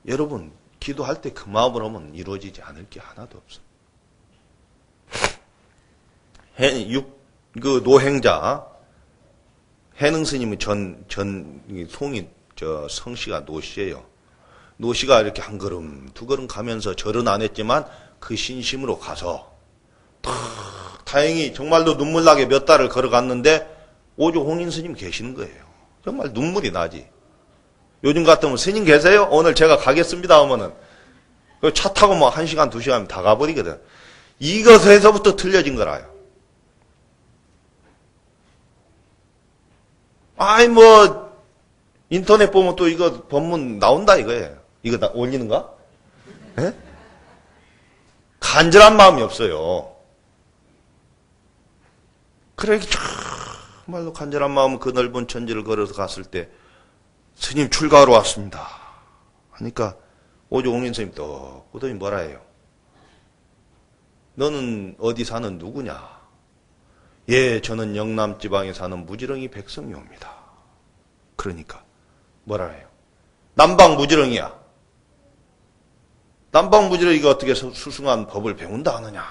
여러분 기도할 때 그 마음으로 하면 이루어지지 않을 게 하나도 없어. 그 노행자 해능 스님의 성씨가 노씨예요. 노씨가 이렇게 한 걸음 두 걸음 가면서 절은 안 했지만 그 신심으로 가서 다행히 정말로 눈물 나게 몇 달을 걸어갔는데 오조 홍인 스님 계시는 거예요. 정말 눈물이 나지. 요즘 같으면 스님 계세요? 오늘 제가 가겠습니다 하면은 차 타고 뭐 1시간 2시간 다 가버리거든. 이것에서부터 틀려진 거라요. 인터넷 보면 또 이거 법문 나온다 이거예요. 이거 올리는가? 예? 간절한 마음이 없어요. 그래, 정말로 간절한 마음은 그 넓은 천지를 걸어서 갔을 때 스님 출가하러 왔습니다. 하니까 오조 홍인 스님 또 보더니 뭐라 해요? 너는 어디 사는 누구냐? 예, 저는 영남 지방에 사는 무지렁이 백성이옵니다. 그러니까 뭐라 해요? 남방 무지렁이야. 남방 무지렁이가 어떻게 수승한 법을 배운다 하느냐?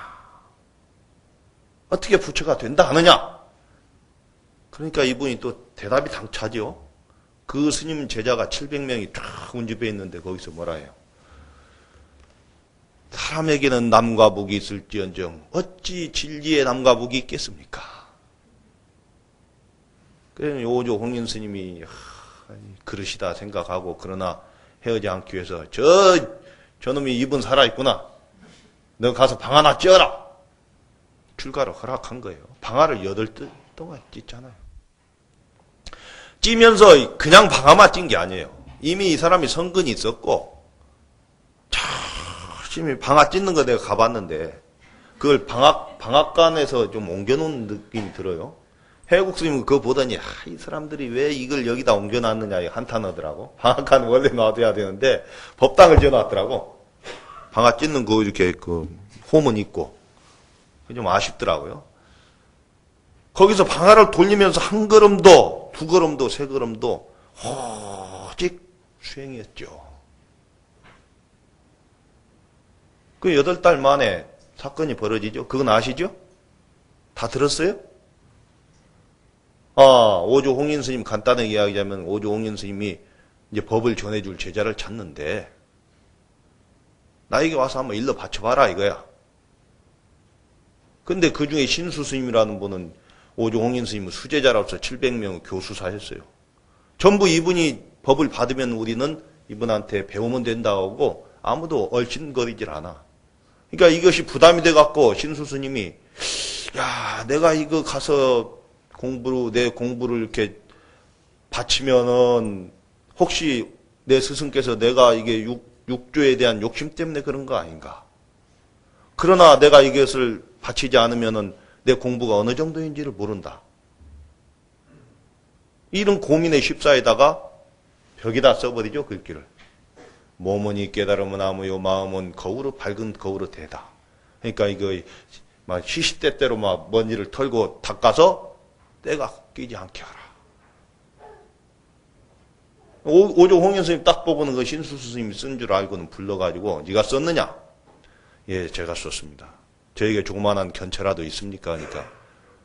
어떻게 부처가 된다 하느냐? 그러니까 이분이 또 대답이 당차죠. 그 스님 제자가 700명이 쫙 운집해 있는데 거기서 뭐라 해요? 사람에게는 남과 북이 있을지언정 어찌 진리의 남과 북이 있겠습니까? 그래서 오조 홍인 스님이 그러시다 생각하고 그러나 헤어지 않기 위해서 저놈이 입은 살아있구나. 너 가서 방 하나 찌어라. 출가를 허락한 거예요. 방 하나를 8달 동안 찢잖아요. 찌면서 그냥 방 하나 찐 게 아니에요. 이미 이 사람이 성근이 있었고 심히 방아 찢는 거 내가 가봤는데 그걸 방앗간에서 좀 옮겨놓은 느낌이 들어요. 해국 스님은 그거 보더니 이 사람들이 왜 이걸 여기다 옮겨놨느냐 한탄하더라고. 방앗간 원래 놔둬야 되는데 법당을 지어놨더라고. 방아 찢는 거 이렇게 그 홈은 있고 좀 아쉽더라고요. 거기서 방아를 돌리면서 한 걸음도 두 걸음도 세 걸음도 오직 수행이었죠. 그 8달 만에 사건이 벌어지죠. 그건 아시죠? 다 들었어요? 오조 홍인 스님 간단하게 이야기하자면 오조 홍인 스님이 이제 법을 전해줄 제자를 찾는데 나에게 와서 한번 일러 바쳐봐라 이거야. 근데 그 중에 신수 스님이라는 분은 오조 홍인 스님은 수제자로서 700명의 교수사였어요. 전부 이분이 법을 받으면 우리는 이분한테 배우면 된다고 아무도 얼씬거리질 않아. 그러니까 이것이 부담이 돼갖고 신수 스님이 내가 이거 가서 내 공부를 이렇게 바치면은 혹시 내 스승께서 내가 이게 육조에 대한 욕심 때문에 그런 거 아닌가? 그러나 내가 이것을 바치지 않으면은 내 공부가 어느 정도인지를 모른다. 이런 고민에 휩싸이다가 벽에다 써버리죠, 글귀를. 몸은 이 깨달음은 아무요 마음은 거울로 밝은 거울로 되다. 그러니까 이거 막 시시때때로 막 먼지를 털고 닦아서 때가 끼지 않게 하라. 오조 홍인 스님 딱 보고는 그 신수 스님이 쓴 줄 알고는 불러가지고 네가 썼느냐? 예, 제가 썼습니다. 저에게 조그만한 견체라도 있습니까? 그러니까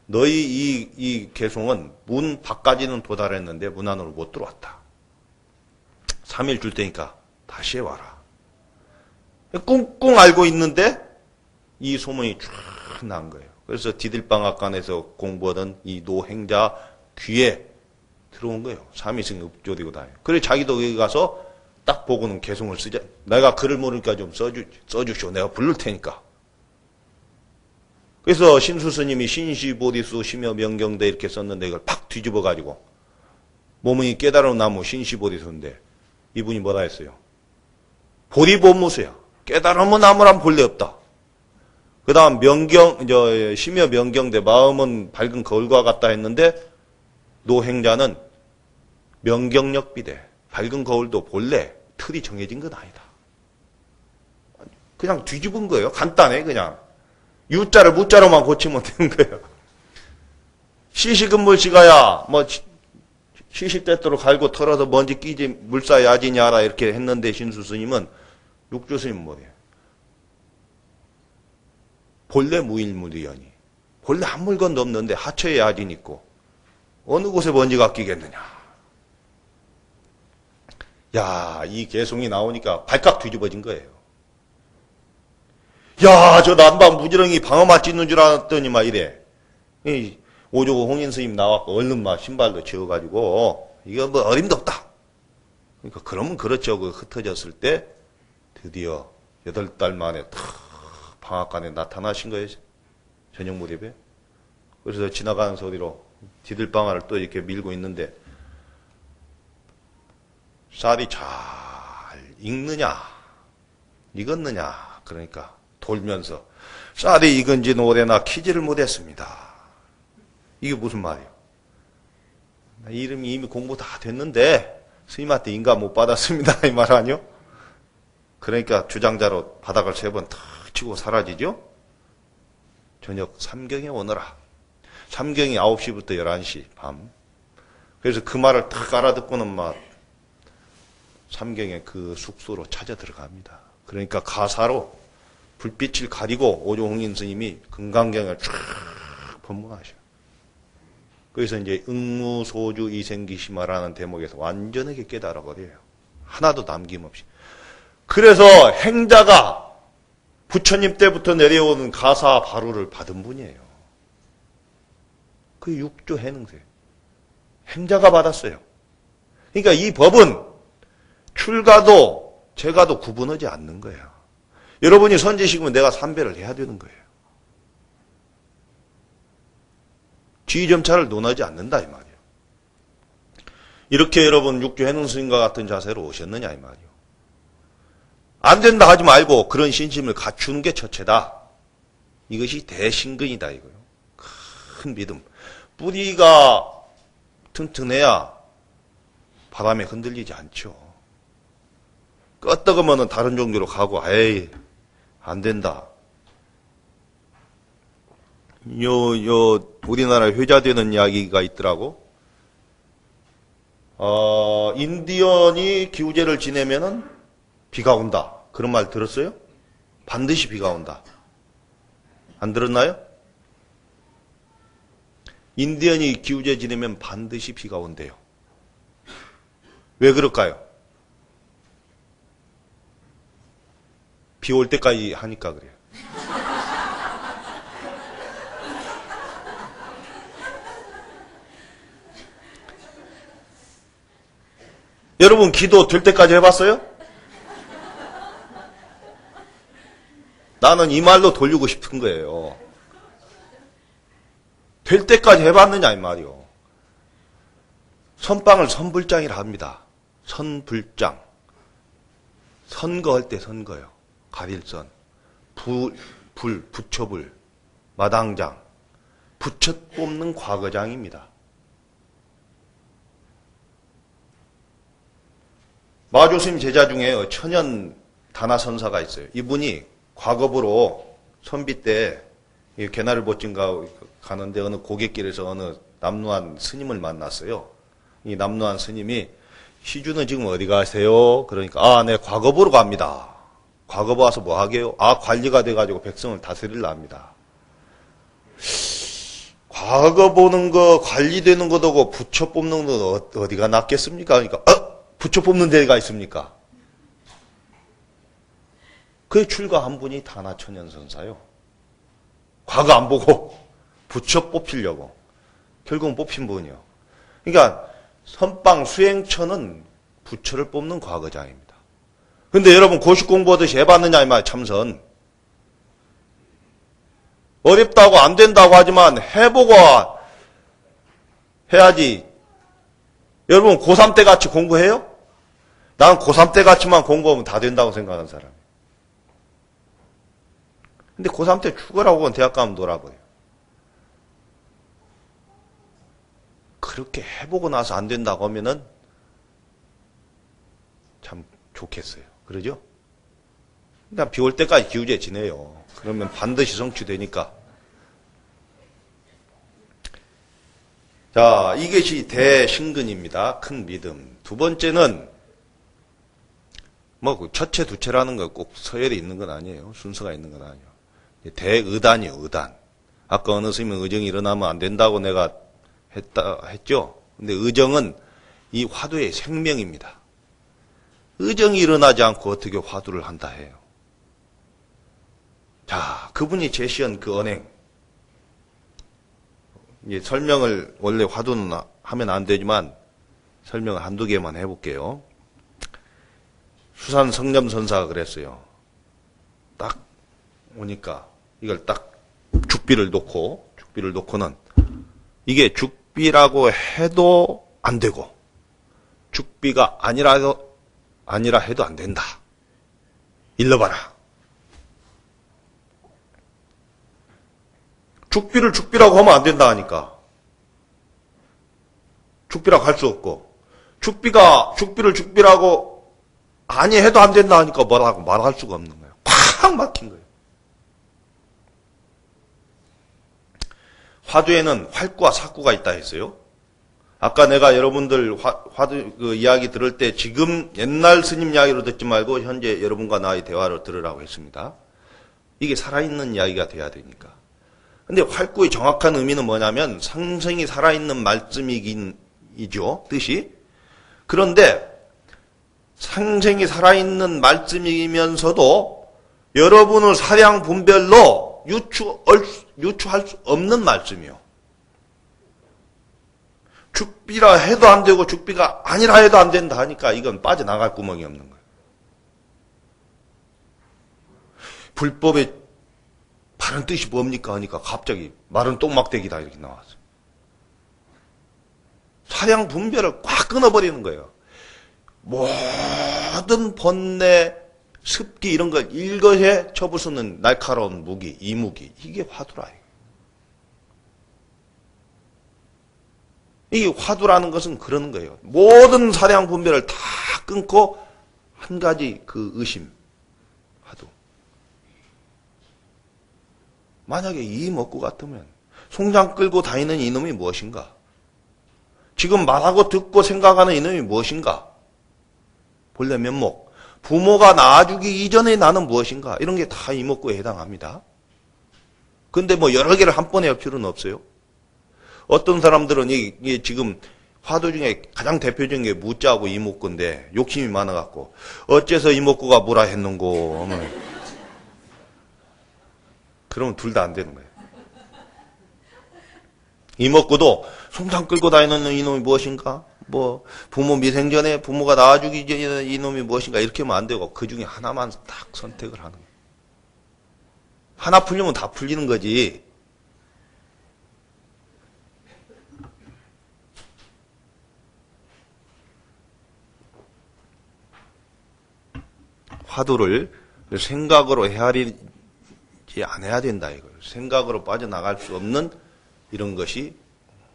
너희 이 개송은 문 밖까지는 도달했는데 문 안으로 못 들어왔다. 3일 줄 테니까 다시 해와라. 꿍꿍 알고 있는데 이 소문이 쫙 난 거예요. 그래서 디들방앗간에서 공부하던 이 노행자 귀에 들어온 거예요. 삼위승 읍조리고 다녀요. 그래 자기도 여기 가서 딱 보고는 개송을 쓰자. 내가 글을 모르니까 좀 써주시오. 내가 부를 테니까. 그래서 신수 스님이 신시보디수 심여 명경대 이렇게 썼는데 이걸 팍 뒤집어가지고 몸이 깨달은 나무 신시보디수인데 이분이 뭐라 했어요? 보리보무수야. 깨달음은 나무란 본래 없다. 그 다음 심여 명경대 마음은 밝은 거울과 같다 했는데 노행자는 명경력비대. 밝은 거울도 본래 틀이 정해진 건 아니다. 그냥 뒤집은 거예요. 간단해 그냥. 유자를 무자로만 고치면 되는 거예요. 시시근물시가야 뭐 시시때때로 갈고 털어서 먼지 끼지 물사 야지니 알아 이렇게 했는데 신수 스님은 육조 스님은 뭐래요? 본래 무일무리연이. 본래 한 물건도 없는데 하처에 야진 있고 어느 곳에 먼지가 끼겠느냐. 야, 이 개송이 나오니까 발칵 뒤집어진 거예요. 야, 저 난방 무지렁이 방어막 찢는 줄 알았더니 막 이래. 오조 홍인 스님 나왔고 얼른 막 신발도 지어가지고 이거 뭐 어림도 없다. 그러니까 그러면 그렇죠. 그 흩어졌을 때 드디어 8달 만에 탁 방앗간에 나타나신 거예요. 저녁 무렵에. 그래서 지나가는 소리로 디들방아를 또 이렇게 밀고 있는데 쌀이 잘 익었느냐 그러니까 돌면서 쌀이 익은지는 오래나 키지를 못했습니다. 이게 무슨 말이에요? 이름이 이미 공부 다 됐는데 스님한테 인가 못 받았습니다. 이 말 아니요? 그러니까 주장자로 바닥을 3번 탁 치고 사라지죠? 저녁 3경에 오너라. 3경이 9시부터 11시 밤. 그래서 그 말을 탁 알아듣고는 막 3경에 그 숙소로 찾아 들어갑니다. 그러니까 가사로 불빛을 가리고 오조 홍인 스님이 금강경을 쫙 법문하셔. 그래서 이제 응무소주 이생기시마라는 대목에서 완전하게 깨달아버려요. 하나도 남김없이. 그래서 행자가 부처님 때부터 내려오는 가사 바루를 받은 분이에요. 그 육조 해능세. 행자가 받았어요. 그러니까 이 법은 출가도 제가도 구분하지 않는 거예요. 여러분이 선지식이면 내가 삼배를 해야 되는 거예요. 지위점차를 논하지 않는다 이 말이에요. 이렇게 여러분 육조 해능 스님과 같은 자세로 오셨느냐 이 말이에요. 안 된다 하지 말고 그런 신심을 갖추는 게 첫째다. 이것이 대신근이다 이거요. 큰 믿음. 뿌리가 튼튼해야 바람에 흔들리지 않죠. 끄떡으면은 다른 종교로 가고, 에이, 안 된다. 우리나라 회자되는 이야기가 있더라고. 인디언이 기우제를 지내면은 비가 온다. 그런 말 들었어요? 반드시 비가 온다. 안 들었나요? 인디언이 기우제 지내면 반드시 비가 온대요. 왜 그럴까요? 비 올 때까지 하니까 그래요. 여러분 기도 될 때까지 해봤어요? 나는 이 말로 돌리고 싶은 거예요. 될 때까지 해봤느냐 이 말이요. 선빵을 선불장이라 합니다. 선불장. 선거할 때 선거요. 가릴선. 부처불. 마당장. 부처 뽑는 과거장입니다. 마조스님 제자 중에 천연 다나선사가 있어요. 이분이 과거부로 선비 때 개나를 보증가 가는데 어느 고갯길에서 어느 남루한 스님을 만났어요. 이 남루한 스님이 시주는 지금 어디 가세요? 그러니까 네 과거부로 갑니다. 과거부 와서 뭐 하게요? 관리가 돼가지고 백성을 다스리려 합니다. 과거 보는 거 관리되는 거도 부처 뽑는 거 어디가 낫겠습니까? 그러니까 부처 뽑는 데가 있습니까? 그 출가한 분이 다나천연선사요. 과거 안 보고 부처 뽑히려고. 결국은 뽑힌 분이요. 그러니까 선빵 수행처는 부처를 뽑는 과거장입니다. 근데 여러분 고시 공부하듯이 해봤느냐 이 말 참선. 어렵다고 안 된다고 하지만 해보고 해야지. 여러분 고3 때 같이 공부해요? 난 고3 때 같이만 공부하면 다 된다고 생각하는 사람이에요. 근데 고3 때 죽으라고 하면 대학 가면 놀아버려요. 그렇게 해보고 나서 안 된다고 하면은 참 좋겠어요. 그러죠? 그냥 비 올 때까지 기우제 지내요. 그러면 반드시 성취되니까. 자, 이것이 대신근입니다. 큰 믿음. 두 번째는 첫째, 두째라는 거 꼭 서열이 있는 건 아니에요. 순서가 있는 건 아니에요. 대의단이요, 의단. 아까 어느 스님은 의정이 일어나면 안 된다고 내가 했죠? 근데 의정은 이 화두의 생명입니다. 의정이 일어나지 않고 어떻게 화두를 한다 해요. 자, 그분이 제시한 그 언행. 설명을 원래 화두는 하면 안 되지만 설명을 한두 개만 해볼게요. 수산 성념선사가 그랬어요. 딱 오니까 이걸 딱 죽비를 놓고는 이게 죽비라고 해도 안 되고 죽비가 아니라 해도 안 된다. 일러봐라. 죽비를 죽비라고 하면 안 된다 하니까 죽비라고 할 수 없고 죽비를 죽비라고 아니 해도 안 된다 하니까 뭐라고 말할 수가 없는 거예요. 팍 막힌 거예요. 화두에는 활구와 사구가 있다 했어요. 아까 내가 여러분들 화두 그 이야기 들을 때 지금 옛날 스님 이야기로 듣지 말고 현재 여러분과 나의 대화를 들으라고 했습니다. 이게 살아있는 이야기가 돼야 되니까. 근데 활구의 정확한 의미는 뭐냐면 상생이 살아있는 말씀이죠. 뜻이. 그런데 상생이 살아있는 말씀이면서도 여러분을 사량 분별로 유추할 수 없는 말씀이요. 죽비라 해도 안 되고 죽비가 아니라 해도 안 된다 하니까 이건 빠져나갈 구멍이 없는 거예요. 불법의 바른 뜻이 뭡니까 하니까 갑자기 말은 똥막대기다 이렇게 나왔어요. 사량 분별을 꽉 끊어버리는 거예요. 모든 번뇌 습기 이런 걸 일거에 쳐부수는 날카로운 무기, 이무기. 이게 화두라. 이게 화두라는 것은 그런 거예요. 모든 사량 분별을 다 끊고 한 가지 그 의심, 화두. 만약에 이 먹고 같으면 송장 끌고 다니는 이놈이 무엇인가? 지금 말하고 듣고 생각하는 이놈이 무엇인가? 본래 면목. 부모가 낳아주기 이전에 나는 무엇인가? 이런 게 다 이목구에 해당합니다. 근데 뭐 여러 개를 한 번에 할 필요는 없어요. 어떤 사람들은 이게 지금 화두 중에 가장 대표적인 게 무자하고 이목구인데 욕심이 많아갖고 어째서 이목구가 뭐라 했는고 그러면 둘 다 안 되는 거예요. 이목구도 송장 끌고 다니는 이놈이 무엇인가? 뭐 부모 미생전에 부모가 낳아주기 전에 이놈이 무엇인가 이렇게 하면 안 되고 그 중에 하나만 딱 선택을 하는 거예요. 하나 풀리면 다 풀리는 거지. 화두를 생각으로 헤아리지 않아야 된다 이거예요. 생각으로 빠져나갈 수 없는 이런 것이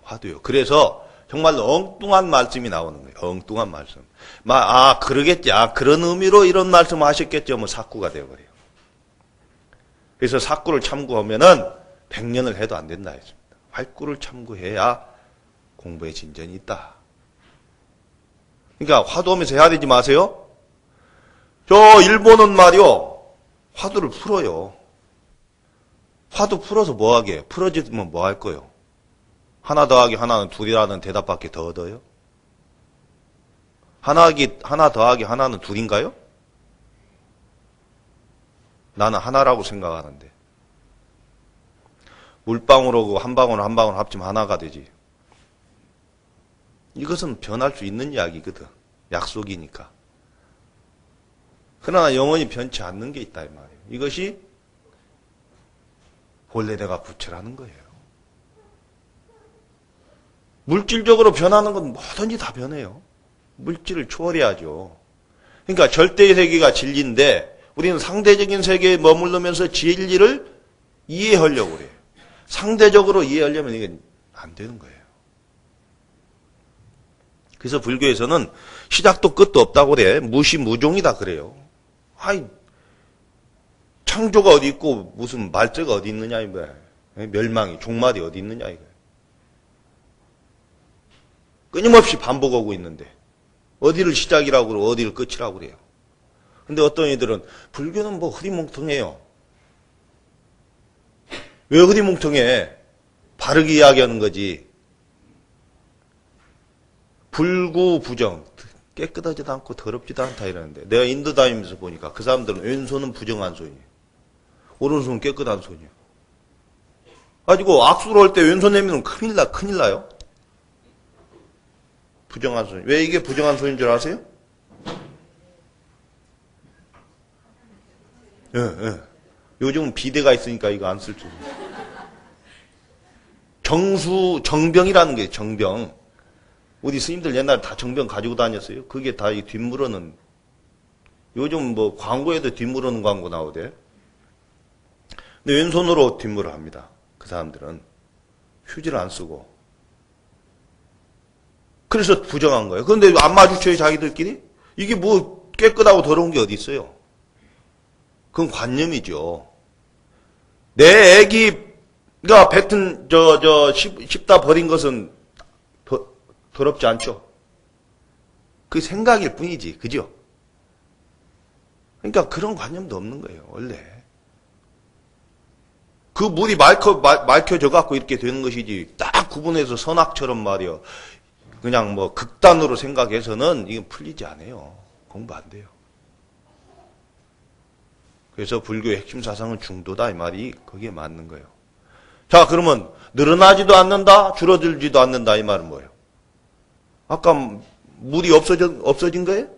화두요. 그래서 정말로 엉뚱한 말씀이 나오는 거예요. 엉뚱한 말씀. 그러겠지. 그런 의미로 이런 말씀 하셨겠죠. 뭐 사구가 되어버려요. 그래서 사구를 참고하면은 100년을 해도 안 된다 했습니다. 활구를 참고해야 공부에 진전이 있다. 그러니까 화두하면서 해야 되지 마세요. 저 일본은 말이요. 화두를 풀어요. 화두 풀어서 뭐하게? 풀어지면 뭐 할 거요? 하나 더하기 하나는 둘이라는 대답밖에 더 얻어요? 하나 더하기 하나는 둘인가요? 나는 하나라고 생각하는데. 물방울하고 한 방울 한 방울 합치면 하나가 되지. 이것은 변할 수 있는 이야기거든. 약속이니까. 그러나 영원히 변치 않는 게 있다 이 말이에요. 이것이 본래 내가 부처라는 거예요. 물질적으로 변하는 건 뭐든지 다 변해요. 물질을 초월해야죠. 그러니까 절대의 세계가 진리인데 우리는 상대적인 세계에 머무르면서 진리를 이해하려고 그래요. 상대적으로 이해하려면 이게 안 되는 거예요. 그래서 불교에서는 시작도 끝도 없다고 그래. 무시무종이다 그래요. 창조가 어디 있고 무슨 말재가 어디 있느냐 이거야. 멸망이 종말이 어디 있느냐 이거야. 끊임없이 반복하고 있는데 어디를 시작이라고 그러고 어디를 끝이라고 그래요. 근데 어떤 이들은 불교는 뭐 흐리멍텅해요. 왜 흐리멍텅해? 바르게 이야기하는 거지. 불구부정 깨끗하지도 않고 더럽지도 않다 이러는데 내가 인도 다니면서 보니까 그 사람들은 왼손은 부정한 손이에요. 오른손은 깨끗한 손이에요. 가지고 악수를 할 때 왼손 내밀면 큰일 나요. 부정한 손. 왜 이게 부정한 손인 줄 아세요? 예. 요즘은 비데가 있으니까 이거 안 쓸 줄. 정병이라는 게 정병. 우리 스님들 옛날에 다 정병 가지고 다녔어요. 그게 다 이 뒷물어는, 요즘 뭐 광고에도 뒷물어는 광고 나오대. 근데 왼손으로 뒷물을 합니다. 그 사람들은. 휴지를 안 쓰고. 그래서 부정한 거예요. 그런데 안 마주쳐요, 자기들끼리? 이게 뭐 깨끗하고 더러운 게 어디 있어요? 그건 관념이죠. 내 애기가 뱉은, 씹다 버린 것은 더럽지 않죠? 그 생각일 뿐이지, 그죠? 그러니까 그런 관념도 없는 거예요, 원래. 그 물이 맑혀져 갖고 이렇게 되는 것이지, 딱 구분해서 선악처럼 말이요. 그냥 뭐 극단으로 생각해서는 이건 풀리지 않아요. 공부 안 돼요. 그래서 불교의 핵심 사상은 중도다 이 말이 거기에 맞는 거예요. 자, 그러면 늘어나지도 않는다, 줄어들지도 않는다 이 말은 뭐예요? 아까 물이 없어진 거예요?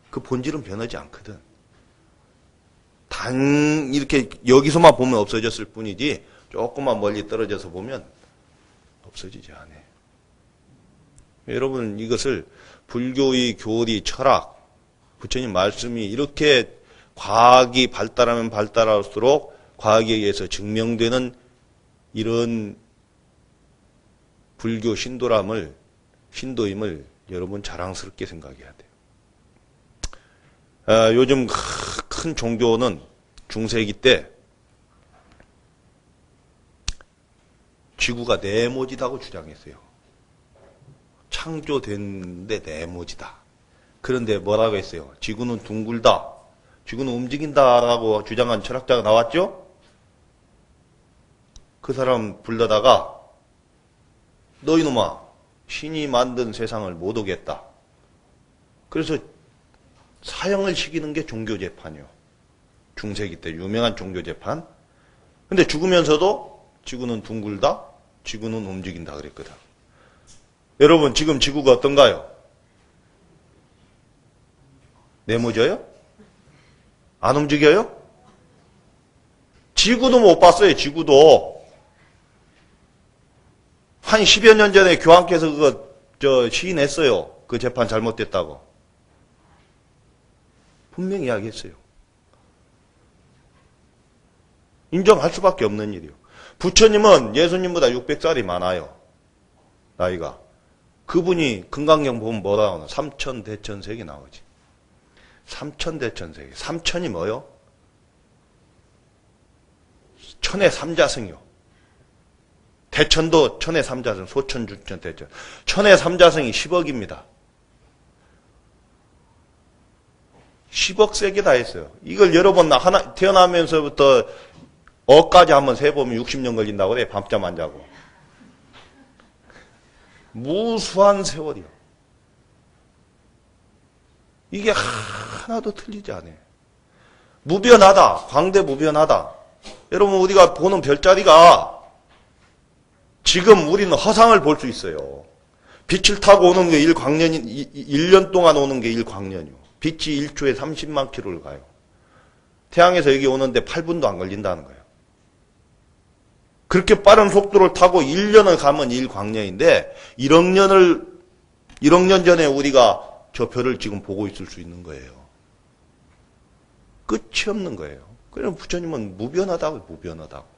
그 본질은 변하지 않거든. 단 이렇게 여기서만 보면 없어졌을 뿐이지 조금만 멀리 떨어져서 보면 없어지지 않아요. 여러분 이것을 불교의 교리, 철학 부처님 말씀이 이렇게 과학이 발달하면 발달할수록 과학에 의해서 증명되는 이런 불교 신도임을 여러분 자랑스럽게 생각해야 돼요. 요즘 큰 종교는 중세기 때 지구가 네모지다고 주장했어요. 창조됐는데 네모지다. 그런데 뭐라고 했어요? 지구는 둥글다. 지구는 움직인다라고 주장한 철학자가 나왔죠? 그 사람 불러다가 너 이놈아, 신이 만든 세상을 못 오겠다. 그래서 사형을 시키는 게 종교재판이요. 중세기 때 유명한 종교재판. 근데 죽으면서도 지구는 둥글다, 지구는 움직인다 그랬거든. 여러분, 지금 지구가 어떤가요? 네모져요? 안 움직여요? 지구도 못 봤어요, 지구도. 한 10여 년 전에 교황께서 시인했어요. 그 재판 잘못됐다고. 분명히 이야기했어요. 인정할 수밖에 없는 일이요. 부처님은 예수님보다 600살이 많아요. 나이가. 그분이 금강경 보면 뭐라 나오나? 삼천대천세계 나오지. 삼천대천세계. 삼천이 뭐요? 천의 삼자승이요. 대천도 천의 삼자승, 소천주천 대천. 천의 삼자승이 10억입니다. 10억 세계 다 했어요. 이걸 여러 번 태어나면서부터 어까지 한번 세보면 60년 걸린다고 그래. 밤잠 안 자고. 무수한 세월이요. 이게 하나도 틀리지 않아요. 무변하다. 광대무변하다. 여러분, 우리가 보는 별자리가 지금 우리는 허상을 볼 수 있어요. 빛을 타고 오는 게 1년 동안 오는 게 1광년이요. 빛이 1초에 30만 킬로를 가요. 태양에서 여기 오는데 8분도 안 걸린다는 거예요. 그렇게 빠른 속도를 타고 1년을 가면 1광년인데 1억 년 전에 우리가 저 별을 지금 보고 있을 수 있는 거예요. 끝이 없는 거예요. 그럼 부처님은 무변하다고, 무변하다고.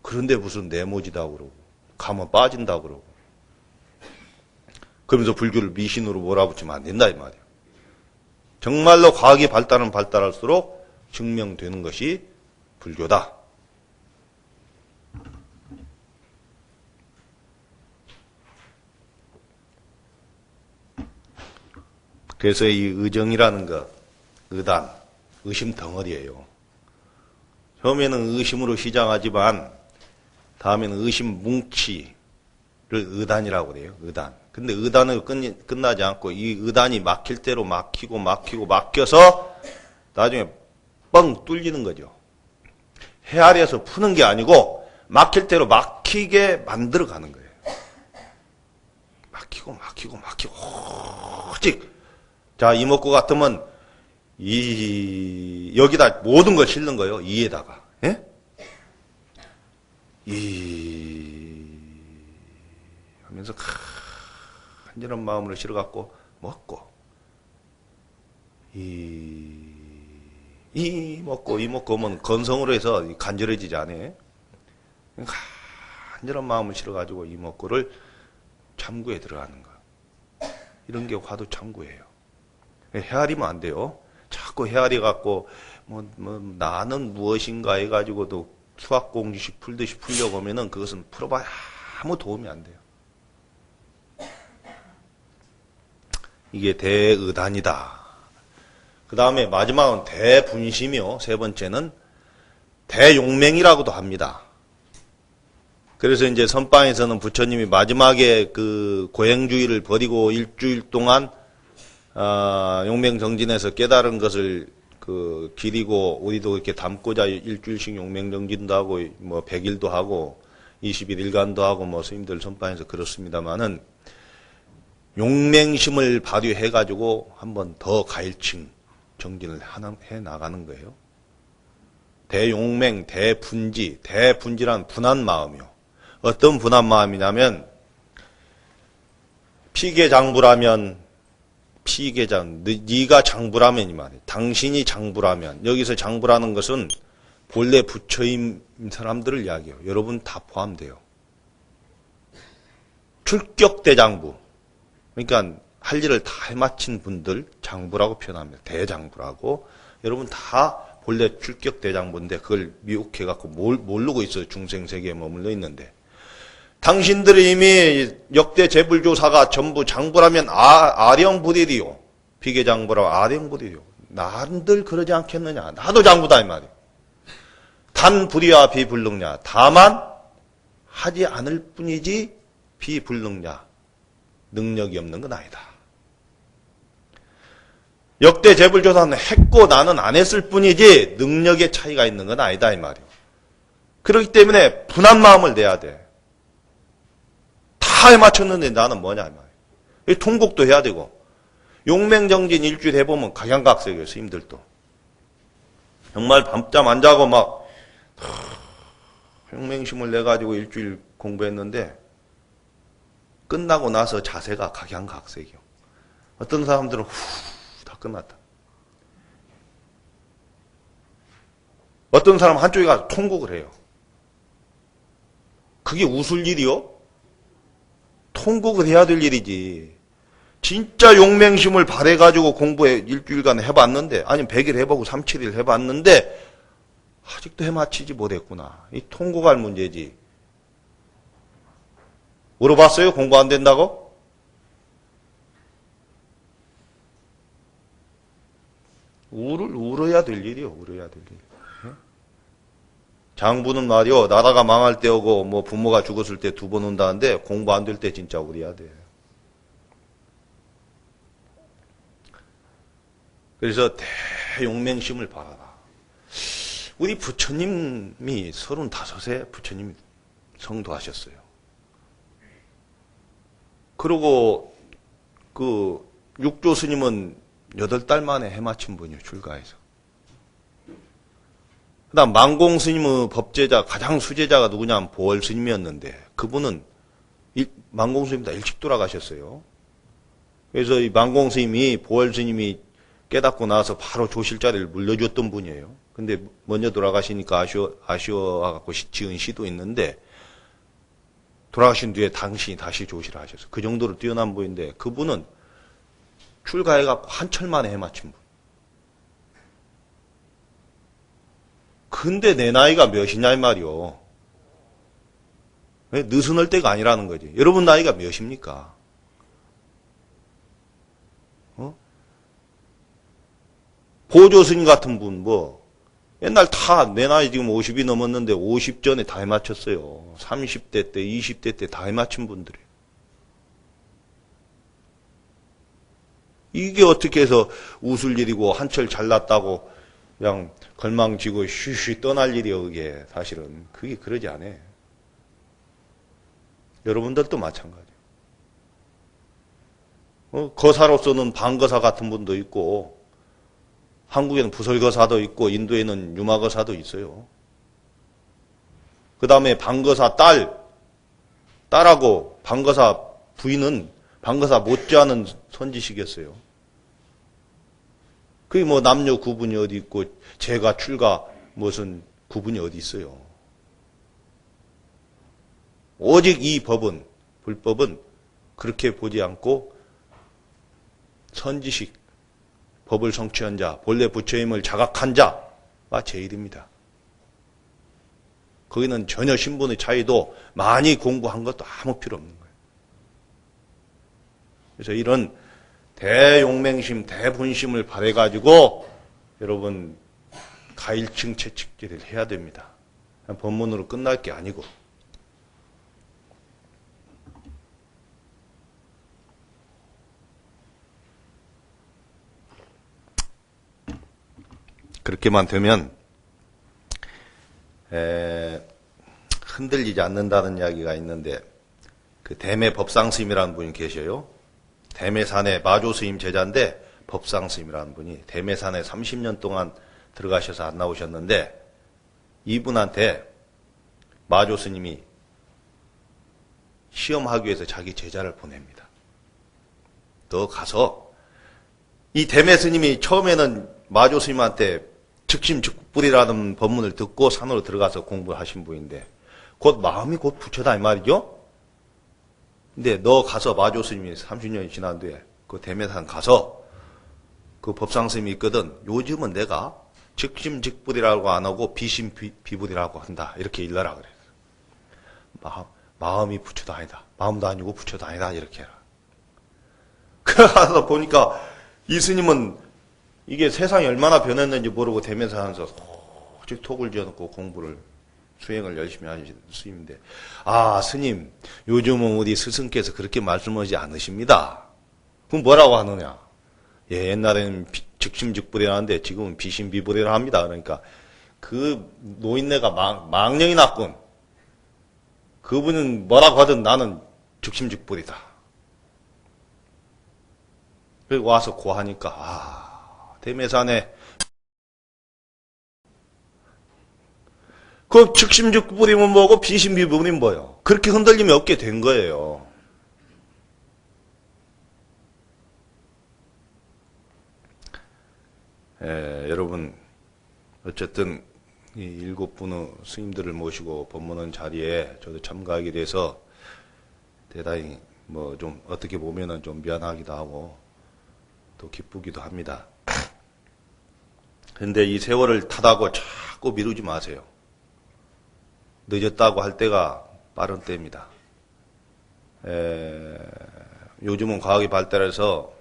그런데 무슨 네모지다고 그러고, 가면 빠진다고 그러고. 그러면서 불교를 미신으로 몰아붙이면 안 된다, 이 말이에요. 정말로 과학이 발달은 발달할수록 증명되는 것이 불교다. 그래서 이 의정이라는 것, 의단, 의심 덩어리예요. 처음에는 의심으로 시작하지만 다음에는 의심 뭉치를 의단이라고 그래요. 의단. 근데 의단을 끝나지 않고 이 의단이 막힐 대로 막혀서 나중에 뻥 뚫리는 거죠. 헤아려서 푸는 게 아니고 막힐 대로 막히게 만들어 가는 거예요. 막히고 오직 자, 이목구 같으면 여기다 모든 걸 실는 거예요. 이에다가. 예? 하면서 간절한 마음으로 실어갖고 먹고 먹고 하면 건성으로 해서 간절해지지 않아요. 간절한 마음을 실어가지고 이 먹고를 참구에 들어가는 거. 이런 게 화두 참구예요. 헤아리면 안 돼요. 자꾸 헤아려갖고 나는 무엇인가 해가지고도 수학 공식 풀듯이 풀려고 하면은 그것은 풀어봐야 아무 도움이 안 돼요. 이게 대의단이다. 그 다음에 마지막은 대분심이요. 세 번째는 대용맹이라고도 합니다. 그래서 이제 선방에서는 부처님이 마지막에 그 고행주의를 버리고 일주일 동안 용맹정진에서 깨달은 것을 기리고 우리도 이렇게 담고자 일주일씩 용맹정진도 하고 100일도 하고 20일 일간도 하고 스님들 선방에서 그렇습니다만은 용맹심을 발휘해가지고 한번 더 가일층 정진을 해 나가는 거예요. 대용맹, 대분지, 대분지란 분한 마음이요. 어떤 분한 마음이냐면 피계장부라면 피계장, 네가 장부라면 이 말이에요. 당신이 장부라면. 여기서 장부라는 것은 본래 부처인 사람들을 이야기해요. 여러분 다 포함돼요. 출격대장부. 그러니까 할 일을 다 해마친 분들 장부라고 표현합니다. 대장부라고. 여러분 다 본래 출격대장부인데 그걸 미혹해갖고 모르고 있어요. 중생세계에 머물러 있는데. 당신들이 이미 역대 재불조사가 전부 장부라면 아령불이리요. 비계장부라고 아령불이요. 남들 그러지 않겠느냐. 나도 장부다 이 말이에요. 단 불의와 비불능냐. 다만 하지 않을 뿐이지 비불능냐. 능력이 없는 건 아니다. 역대 재불조사는 했고 나는 안 했을 뿐이지 능력의 차이가 있는 건 아니다 이 말이에요. 그렇기 때문에 분한 마음을 내야 돼. 다 해맞췄는데 나는 뭐냐 이 말이에요. 통곡도 해야 되고 용맹정진 일주일 해보면 각양각색이에요. 스님들도. 정말 밤잠 안 자고 막 용맹심을 내가지고 일주일 공부했는데 끝나고 나서 자세가 각양각색이요. 어떤 사람들은 다 끝났다. 어떤 사람은 한쪽에 가서 통곡을 해요. 그게 웃을 일이요? 통곡을 해야 될 일이지. 진짜 용맹심을 발해가지고 공부해 일주일간 해봤는데, 아니면 100일 해보고 3, 7일 해봤는데, 아직도 해마치지 못했구나. 이 통곡할 문제지. 물어봤어요? 공부 안 된다고? 울어야 될 일이요. 울어야 될 일. 장부는 말이요. 나라가 망할 때 오고 뭐 부모가 죽었을 때 2번 온다는데 공부 안 될 때 진짜 울어야 돼. 그래서 대용맹심을 바라라. 우리 부처님이 35세 부처님이 성도하셨어요. 그리고 그 육조 스님은 8달 만에 해마친 분이에요. 출가해서. 그 다음 망공 스님의 법제자 가장 수제자가 누구냐면 보월 스님이었는데 그분은 망공 스님 다 일찍 돌아가셨어요. 그래서 이 망공 스님이 보월 스님이 깨닫고 나서 바로 조실자리를 물려줬던 분이에요. 근데 먼저 돌아가시니까 아쉬워갖고 지은 시도 있는데 돌아가신 뒤에 당신이 다시 조실을 하셨어요. 그 정도로 뛰어난 분인데 그분은 출가해갖고 한철 만에 해마친 분. 근데 내 나이가 몇이냐 이 말이요. 느슨할 때가 아니라는 거지. 여러분 나이가 몇입니까? 보조 스님 같은 분 옛날 다 내 나이 지금 50이 넘었는데 50 전에 다 해맞췄어요. 30대 때 20대 때 다 해맞춘 분들이에요. 이게 어떻게 해서 웃을 일이고 한철 잘났다고 그냥 걸망지고 쉬쉬 떠날 일이요. 그게 사실은 그게 그러지 않아요. 여러분들도 마찬가지예요. 거사로서는 방거사 같은 분도 있고 한국에는 부설거사도 있고 인도에는 유마거사도 있어요. 그 다음에 방거사 딸하고 방거사 부인은 방거사 못지않은 선지시겠어요. 그게 뭐 남녀 구분이 어디 있고 제가 출가 무슨 구분이 어디 있어요. 오직 이 법은 불법은 그렇게 보지 않고 선지식 법을 성취한 자, 본래 부처임을 자각한 자가 제일입니다. 거기는 전혀 신분의 차이도 많이 공부한 것도 아무 필요 없는 거예요. 그래서 이런 대용맹심, 대분심을 발해가지고 여러분 가일층 채찍질을 해야 됩니다. 법문으로 끝날 게 아니고. 그렇게만 되면 흔들리지 않는다는 이야기가 있는데 그 대매 법상스님이라는 분이 계셔요. 대매산에 마조스님 제자인데 법상스님이라는 분이 대매산에 30년 동안 들어가셔서 안 나오셨는데 이분한테 마조스님이 시험하기 위해서 자기 제자를 보냅니다. 너 가서 이 대매 스님이 처음에는 마조 스님한테 즉심즉불이라는 법문을 듣고 산으로 들어가서 공부하신 분인데 곧 마음이 곧 부처다 이 말이죠. 근데 너 가서 마조 스님이 30년이 지난 뒤에 그 대매산 가서 그 법상 스님이 있거든. 요즘은 내가 즉심즉불이라고 안 하고 비심비불이라고 한다. 이렇게 일러라 그래. 마음이 부처도 아니다. 마음도 아니고 부처도 아니다. 이렇게 해라. 그래서 보니까 이 스님은 이게 세상이 얼마나 변했는지 모르고 대면사에서 오직 톡을 지어놓고 공부를 수행을 열심히 하시는 스님인데, 아 스님 요즘은 우리 스승께서 그렇게 말씀하지 않으십니다. 그럼 뭐라고 하느냐? 예, 옛날에는 즉심즉불이라는데 지금은 비심비불이라 합니다. 그러니까 그 노인네가 망령이 났군. 그분은 뭐라고 하든 나는 즉심즉불이다. 그리고 와서 고하니까 대매산에 그 즉심즉불이면 뭐고 비심비불이면 뭐요? 그렇게 흔들림이 없게 된 거예요. 여러분 어쨌든 이 7분의 스님들을 모시고 법문하는 자리에 저도 참가하게 돼서 대단히 뭐 좀 어떻게 보면은 좀 미안하기도 하고 또 기쁘기도 합니다. 근데 이 세월을 타다고 자꾸 미루지 마세요. 늦었다고 할 때가 빠른 때입니다. 요즘은 과학이 발달해서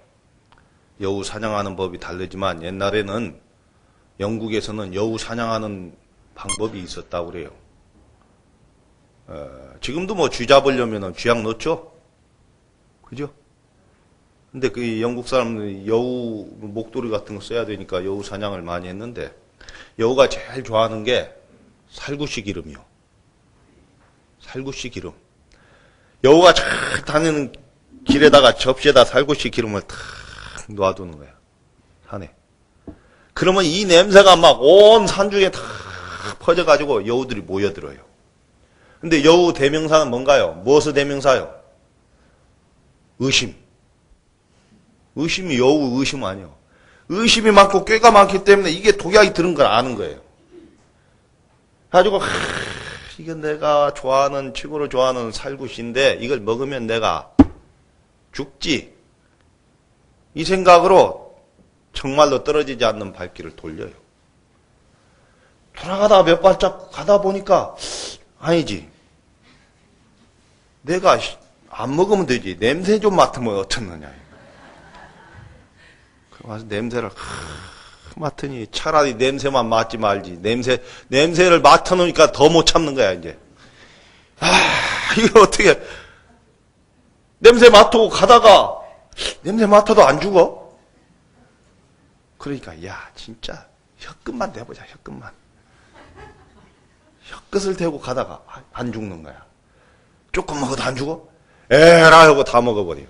여우 사냥하는 법이 다르지만 옛날에는 영국에서는 여우 사냥하는 방법이 있었다고 그래요. 지금도 뭐 쥐 잡으려면 쥐약 넣죠? 그죠? 근데 그 영국 사람들이 여우 목도리 같은 거 써야 되니까 여우 사냥을 많이 했는데 여우가 제일 좋아하는 게 살구씨 기름이요. 살구씨 기름. 여우가 잘 다니는 길에다가 접시에다 살구씨 기름을 탁 놔두는 거야. 산에. 그러면 이 냄새가 막 온 산중에 다 퍼져가지고 여우들이 모여들어요. 근데 여우 대명사는 뭔가요? 무엇의 대명사요? 의심. 의심이 여우 의심 아니에요. 의심이 많고 꾀가 많기 때문에 이게 독약이 들은 걸 아는 거예요. 그래가지고 이게 내가 좋아하는 최고로 좋아하는 살구씨인데 이걸 먹으면 내가 죽지. 이 생각으로 정말로 떨어지지 않는 발길을 돌려요. 돌아가다가 몇 발짝 가다 보니까 아니지. 내가 안 먹으면 되지. 냄새 좀 맡으면 어떻느냐. 그래서 냄새를 맡으니 차라리 냄새만 맡지 말지. 냄새를 맡아놓으니까 더 못 참는 거야 이제. 이거 어떻게 냄새 맡고 가다가 냄새 맡아도 안 죽어? 그러니까 야 진짜 혀끝만 대보자. 혀끝만. 혀끝을 대고 가다가 안 죽는 거야. 조금 먹어도 안 죽어? 에라 하고 다 먹어버려.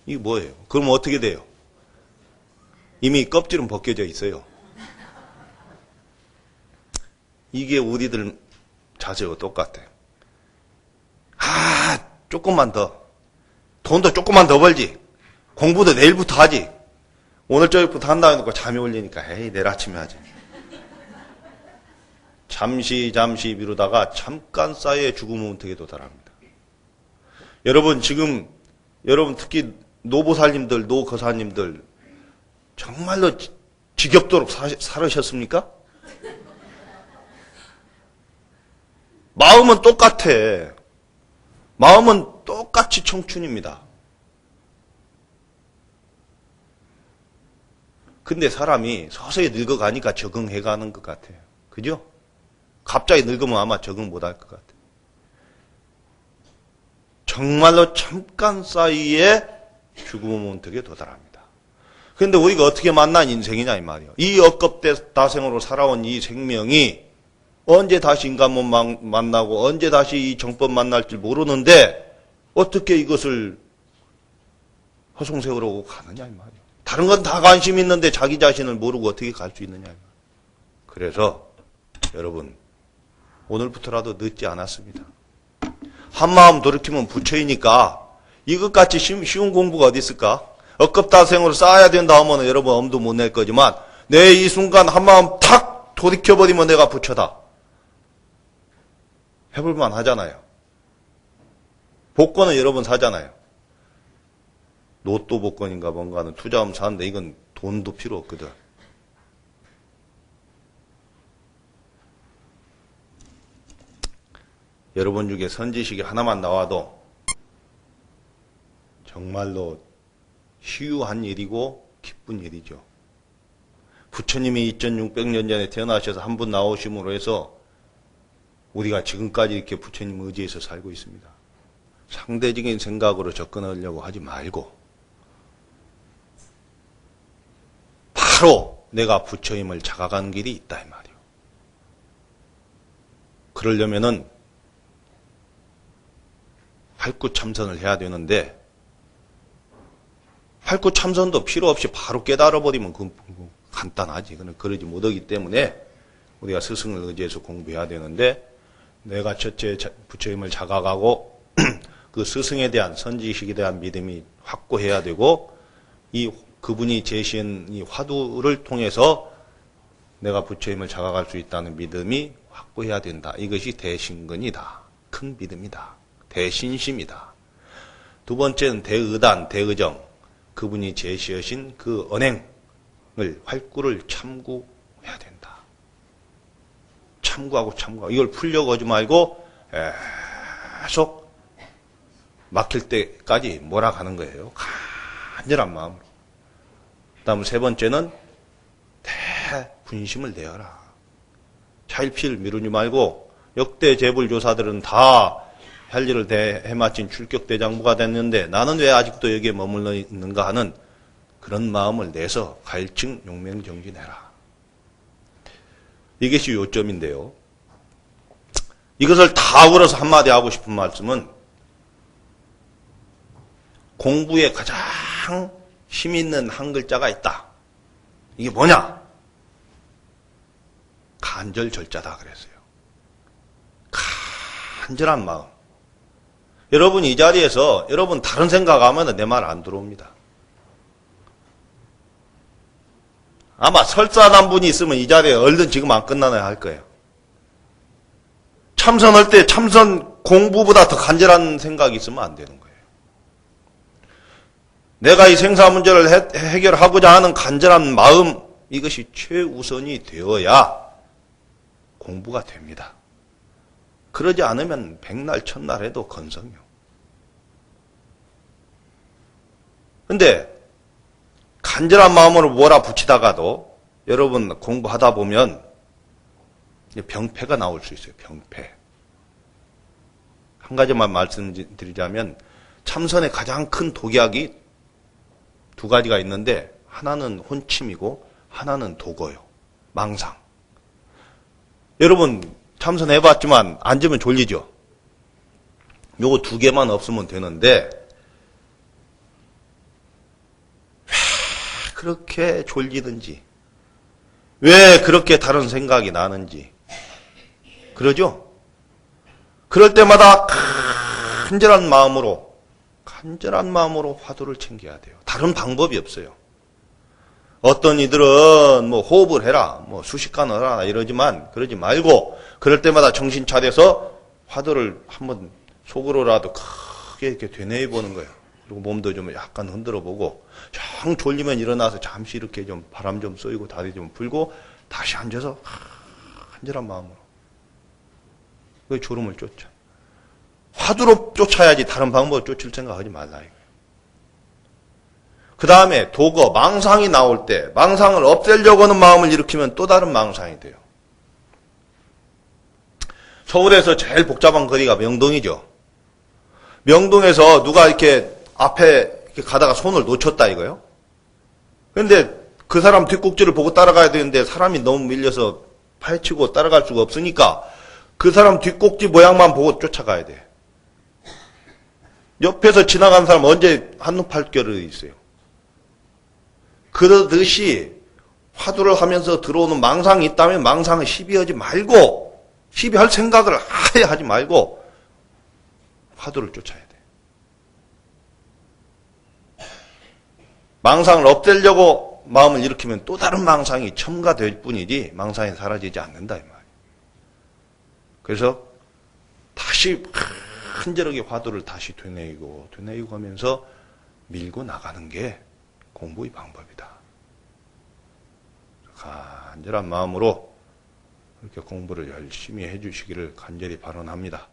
이게 뭐예요? 그럼 어떻게 돼요? 이미 껍질은 벗겨져 있어요. 이게 우리들 자세와 똑같아요. 조금만 더. 돈도 조금만 더 벌지. 공부도 내일부터 하지. 오늘 저녁부터 한다 해놓고 잠이 올리니까 에이 내일 아침에 하지. 잠시 미루다가 잠깐 사이에 죽음은 어떻게 도달합니다. 여러분 지금 특히 노보살님들, 노거사님들 정말로 지겹도록 살으셨습니까? 마음은 똑같아. 마음은 똑같이 청춘입니다. 근데 사람이 서서히 늙어가니까 적응해가는 것 같아요. 그죠? 갑자기 늙으면 아마 적응 못할 것 같아요. 정말로 잠깐 사이에 죽음의 문턱에 도달합니다. 그런데 우리가 어떻게 만난 인생이냐 이 말이에요. 이 억겁다생으로 살아온 이 생명이 언제 다시 인간몸 만나고 언제 다시 이 정법 만날지 모르는데 어떻게 이것을 허송세월하고 가느냐 이 말이에요. 다른 건 다 관심 있는데 자기 자신을 모르고 어떻게 갈 수 있느냐 이 말이에요. 그래서 여러분 오늘부터라도 늦지 않았습니다. 한마음 돌이키면 부처이니까 이것같이 쉬운 공부가 어디 있을까? 억겁다생으로 쌓아야 된다 하면 여러분 엄두 못 낼 거지만 내 이 순간 한마음 탁 돌이켜버리면 내가 부처다. 해볼만 하잖아요. 복권은 여러분 사잖아요. 로또 복권인가 뭔가는 투자하면 사는데 이건 돈도 필요 없거든. 여러분 중에 선지식이 하나만 나와도 정말로 희유한 일이고 기쁜 일이죠. 부처님이 2600년 전에 태어나셔서 한 분 나오심으로 해서 우리가 지금까지 이렇게 부처님 의지해서 살고 있습니다. 상대적인 생각으로 접근하려고 하지 말고 바로 내가 부처님을 자각하는 길이 있다 이 말이요. 그러려면은 활구참선을 해야 되는데 활구참선도 필요 없이 바로 깨달아버리면 간단하지. 그러지 못하기 때문에 우리가 스승을 의지해서 공부해야 되는데 내가 첫째 부처님을 자각하고 그 스승에 대한 선지식에 대한 믿음이 확고해야 되고 그분이 제시한 이 화두를 통해서 내가 부처님을 자각할 수 있다는 믿음이 확고해야 된다. 이것이 대신근이다. 큰 믿음이다. 대신심이다. 두 번째는 대의단, 대의정. 그분이 제시하신 그 언행을 활구를 참고해야 된다. 참고하고 이걸 풀려고 하지 말고 계속 막힐 때까지 몰아가는 거예요. 간절한 마음으로. 다음 세 번째는 대분심을 내어라. 차일피일 미루지 말고 역대 재불조사들은 다 할 일을 해마친 출격대장부가 됐는데 나는 왜 아직도 여기에 머물러 있는가 하는 그런 마음을 내서 갈증 용맹정진해라. 이것이 요점인데요. 이것을 다 걸어서 한마디 하고 싶은 말씀은 공부에 가장 힘 있는 한 글자가 있다. 이게 뭐냐? 간절절자다 그랬어요. 간절한 마음. 여러분 이 자리에서 여러분 다른 생각하면 내 말 안 들어옵니다. 아마 설사한 분이 있으면 이 자리에 얼른 지금 안 끝나나야 할 거예요. 참선할 때 참선 공부보다 더 간절한 생각이 있으면 안 되는 거예요. 내가 이 생사 문제를 해결하고자 하는 간절한 마음, 이것이 최우선이 되어야 공부가 됩니다. 그러지 않으면 백날 천날 해도 건성이요. 근데 간절한 마음으로 몰아붙이다가도 여러분 공부하다 보면 병폐가 나올 수 있어요. 병폐. 한 가지만 말씀드리자면 참선의 가장 큰 독약이 두 가지가 있는데 하나는 혼침이고 하나는 도거요. 망상. 여러분 참선해봤지만 앉으면 졸리죠. 요거 두 개만 없으면 되는데 왜 그렇게 졸리든지 왜 그렇게 다른 생각이 나는지 그러죠? 그럴 때마다 간절한 마음으로 화두를 챙겨야 돼요. 다른 방법이 없어요. 어떤 이들은 뭐 호흡을 해라, 뭐 수식관을 하라 이러지만 그러지 말고 그럴 때마다 정신 차려서 화두를 한번 속으로라도 크게 이렇게 되뇌어 보는 거예요. 그리고 몸도 좀 약간 흔들어 보고 정 졸리면 일어나서 잠시 이렇게 좀 바람 좀 쏘이고 다리 좀 풀고 다시 앉아서 간절한 마음으로 그 졸음을 쫓아. 화두로 쫓아야지 다른 방법으로 쫓을 생각하지 말라 이거예요. 그 다음에 도거, 망상이 나올 때 망상을 없애려고 하는 마음을 일으키면 또 다른 망상이 돼요. 서울에서 제일 복잡한 거리가 명동이죠. 명동에서 누가 이렇게 앞에 이렇게 가다가 손을 놓쳤다 이거요. 그런데 그 사람 뒷꼭지를 보고 따라가야 되는데 사람이 너무 밀려서 파헤치고 따라갈 수가 없으니까 그 사람 뒷꼭지 모양만 보고 쫓아가야 돼. 옆에서 지나간 사람 언제 한눈 팔 겨를이 있어요. 그러듯이 화두를 하면서 들어오는 망상이 있다면 망상을 시비하지 말고 시비할 생각을 아예 하지 말고 화두를 쫓아야 돼. 망상을 없애려고 마음을 일으키면 또 다른 망상이 첨가될 뿐이지 망상이 사라지지 않는다 이 말이에요. 그래서 다시 간절하게 화두를 다시 되뇌이고 하면서 밀고 나가는 게 공부의 방법이다. 간절한 마음으로 이렇게 공부를 열심히 해주시기를 간절히 발언합니다.